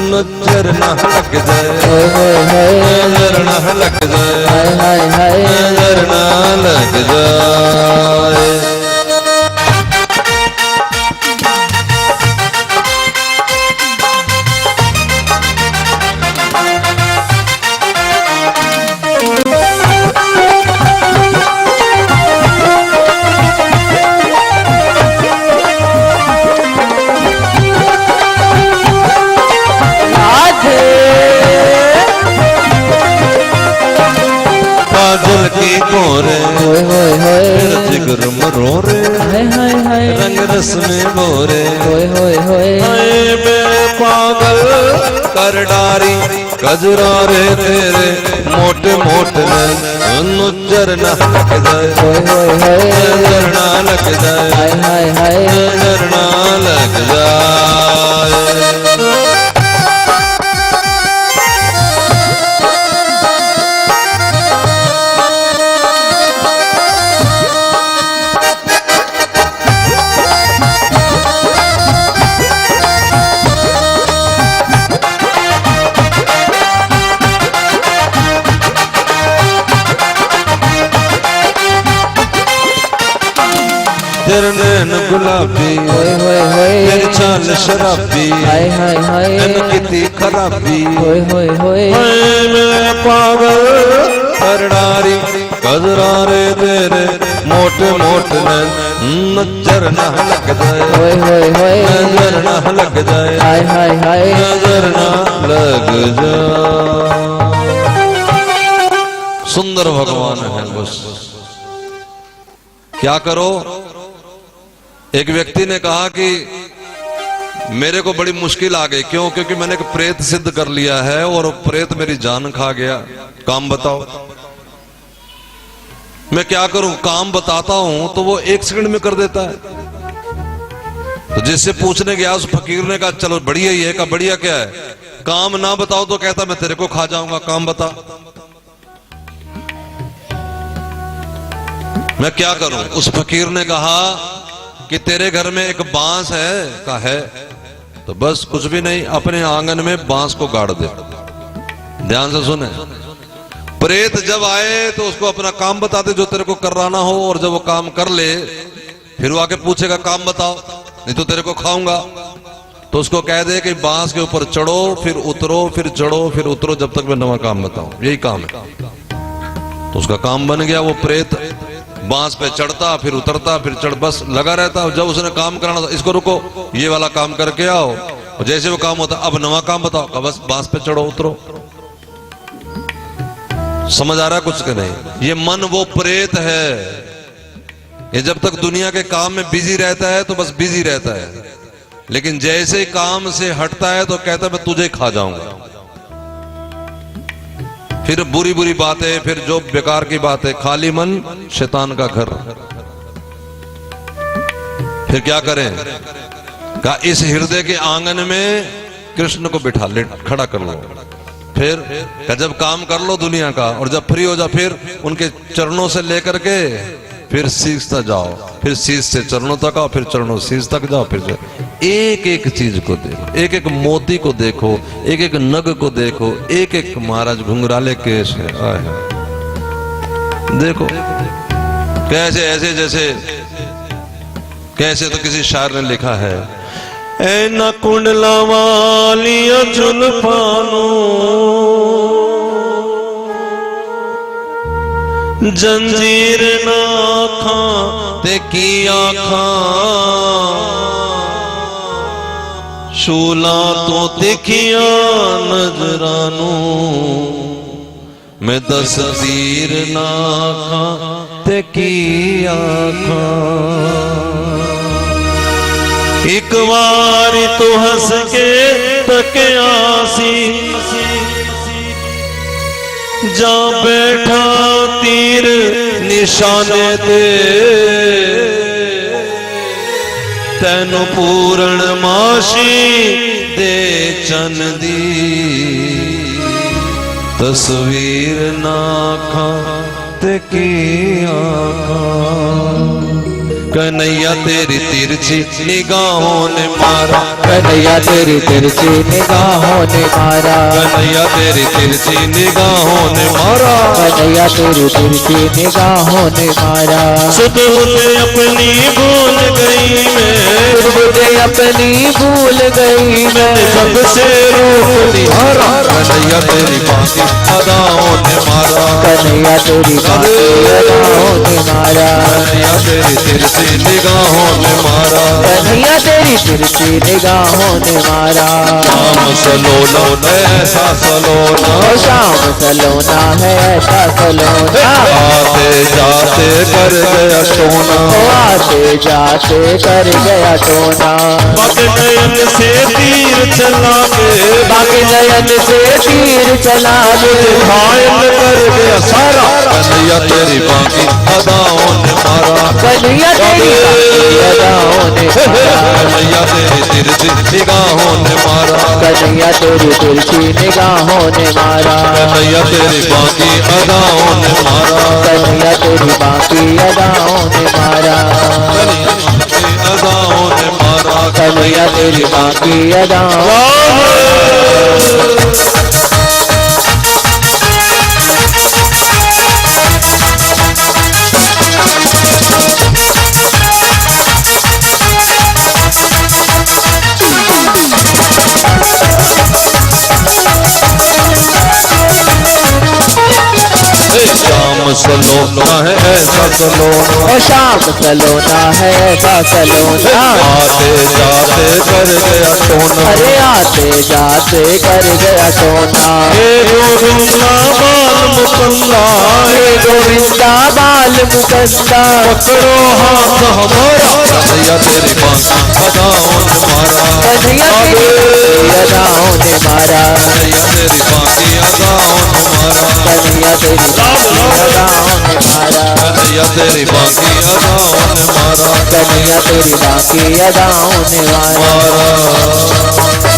नजर ना लग जाए, होए होए होए, नजर ना लग जाए, हाय हाय हाय, नजर ना लग जाए। काजल की कोरे, होए होए होए, मेरा जिगर मरोरे, हाय हाय हाय, रंग रस में बोरे, होए होए होए, हाय मैं पागल कर डारी कजरारे तेरे मोटे मोटे नजर ना लग जाए, होए होए होए, नजर ना लग जाए, हाय हाय हाय, नजर ना लग जाए। तेरे नैन गुलाबी, होए होए होए, तेरी चाल शराबी, हाय हाय हाय, नैन कितनी खराबी, होए होए होए, हाय मैं पागल कर डारी कजरारे तेरे मोटे मोटे नजर ना लग जाए, होए होए होए, नजर ना लग जाए, हाय हाय हाय, नजर ना लग जाए। सुंदर भगवान है। बस क्या करो। एक व्यक्ति ने कहा कि मेरे को बड़ी मुश्किल आ गई। क्यों? क्योंकि मैंने एक प्रेत सिद्ध कर लिया है और प्रेत मेरी जान खा गया। काम बताओ, मैं क्या करूं? काम बताता हूं तो वो 1 सेकंड में कर देता है। तो जिससे पूछने गया उस फकीर ने कहा चलो बढ़िया ही है। कहा बढ़िया क्या है? काम ना बताओ तो कहता मैं तेरे को खा जाऊंगा। काम बता, मैं क्या करूं? उस फकीर ने कहा कि तेरे घर में एक बांस है। कहा है। तो बस कुछ भी नहीं, अपने आंगन में बांस को गाड़ दे। ध्यान से सुने, प्रेत जब आए तो उसको अपना काम बता दे जो तेरे को कराना हो, और जब वो काम कर ले फिर वो आके पूछेगा काम बताओ, नहीं तो तेरे को खाऊंगा। तो उसको कह दे कि बांस के ऊपर चढ़ो फिर उतरो, फिर चढ़ो फिर उतरो, जब तक मैं नवा काम बताऊं, यही काम है। तो उसका काम बन गया। वो प्रेत बांस पे चढ़ता फिर उतरता फिर चढ़, बस लगा रहता। जब उसने काम कराना था, इसको रुको ये वाला काम करके आओ, और जैसे वो काम होता अब नवा काम बताओ, बस बांस पे चढ़ो उतरो। समझ आ रहा है कुछ के नहीं? ये मन वो प्रेत है, ये जब तक दुनिया के काम में बिजी रहता है तो बस बिजी रहता है, लेकिन जैसे ही काम से हटता है तो कहता है मैं तुझे खा जाऊंगा। फिर बुरी बुरी बातें, फिर जो बेकार की बातें, खाली मन शैतान का घर। फिर क्या करें? कहा इस हृदय के आंगन में कृष्ण को बिठा ले, खड़ा कर लो। फिर जब काम कर लो दुनिया का, और जब फ्री हो जा फिर उनके चरणों से लेकर के फिर शीश तक जाओ, फिर शीश से चरणों तक आओ, फिर चरणों शीश तक जाओ, फिर एक एक चीज को देखो, एक एक मोती को देखो, एक एक नग को देखो, एक एक महाराज घुंघराले केश है, देखो कैसे ऐसे जैसे कैसे। तो किसी शायर ने लिखा है, ऐना कुंडला वालिया जुल्फानो जंजीर ना आखा ते की आखा, शूला तो तिखिया नजरानू मैं 10 तीर ना आखा ते की आखा। एक बार तो हंस के तकियासी जा बैठा तीर निशाने दे, तैनु पूरण माशी दे चन दी, तस्वीर ना आखा ते की आखा। कन्हैया तेरी तिरछी निगाहों ने मारा, कन्हैया तेरी तिरछी निगाहों ने मारा, कन्हैया तेरी तिरछी निगाहों ने मारा, कन्हैया तेरी तिरछी निगाहों ने मारा। सुध मुझे अपनी भूल गई मैं, मुझे अपनी भूल गई मैं, कब से रूप निहारा। कन्हैया तेरी बाकी अदाओं ने मारा, कन्हैया तेरी बाकी अदाओं ने मारा, कन्हैया तेरी तिरछी निगाहों ने मारा, कन्हैया तेरी तिरछी निगाहों ने मारा। शाम सलोना ऐसा सलोना, ओ शाम सलोना है ऐसा सलोना, आते जाते कर गया टोना, ओ आते जाते कर गया टोना। बाकी नयन से तीर चला के, बाकी नयन से तीर चला के, घायल कर गया सारा। कन्हैया तेरी बाकी अदाओं ने मारा, कन्हैया तेरी बाकी अदाओं ने मारा, कन्हैया तेरी तिरछी निगाहों ने मारा, कन्हैया तेरी तिरछी निगाहों ने मारा, कन्हैया तेरी बाकी अदाओं ने मारा, कन्हैया तेरी बाकी अदाओं ने मारा, अदाओं ने मारा, कन्हैया तेरी बाकी अदाओं। शाम सलोना है ऐसा सलोना, ओ शाम सलोना है ऐसा सलोना, आते जाते कर गया टोना, अरे आते जाते कर गया टोना। हे गोविंदा बाल मुकल्ला, हे गोविंदा बाल मुकद्दा, पकड़ो हाथ हमारा। कन्हैया तेरी बाकी अदाओं ने मारा, कन्हैया तेरी अदाओं ने मारा, कन्हैया तेरी बाकी अदाओं ने मारा, कन्हैया तेरी बाकी अदाओं ने मारा, कन्हैया तेरी बाकी अदाओं ने मारा, कन्हैया तेरी बाकी अदाओं ने मारा। मारा।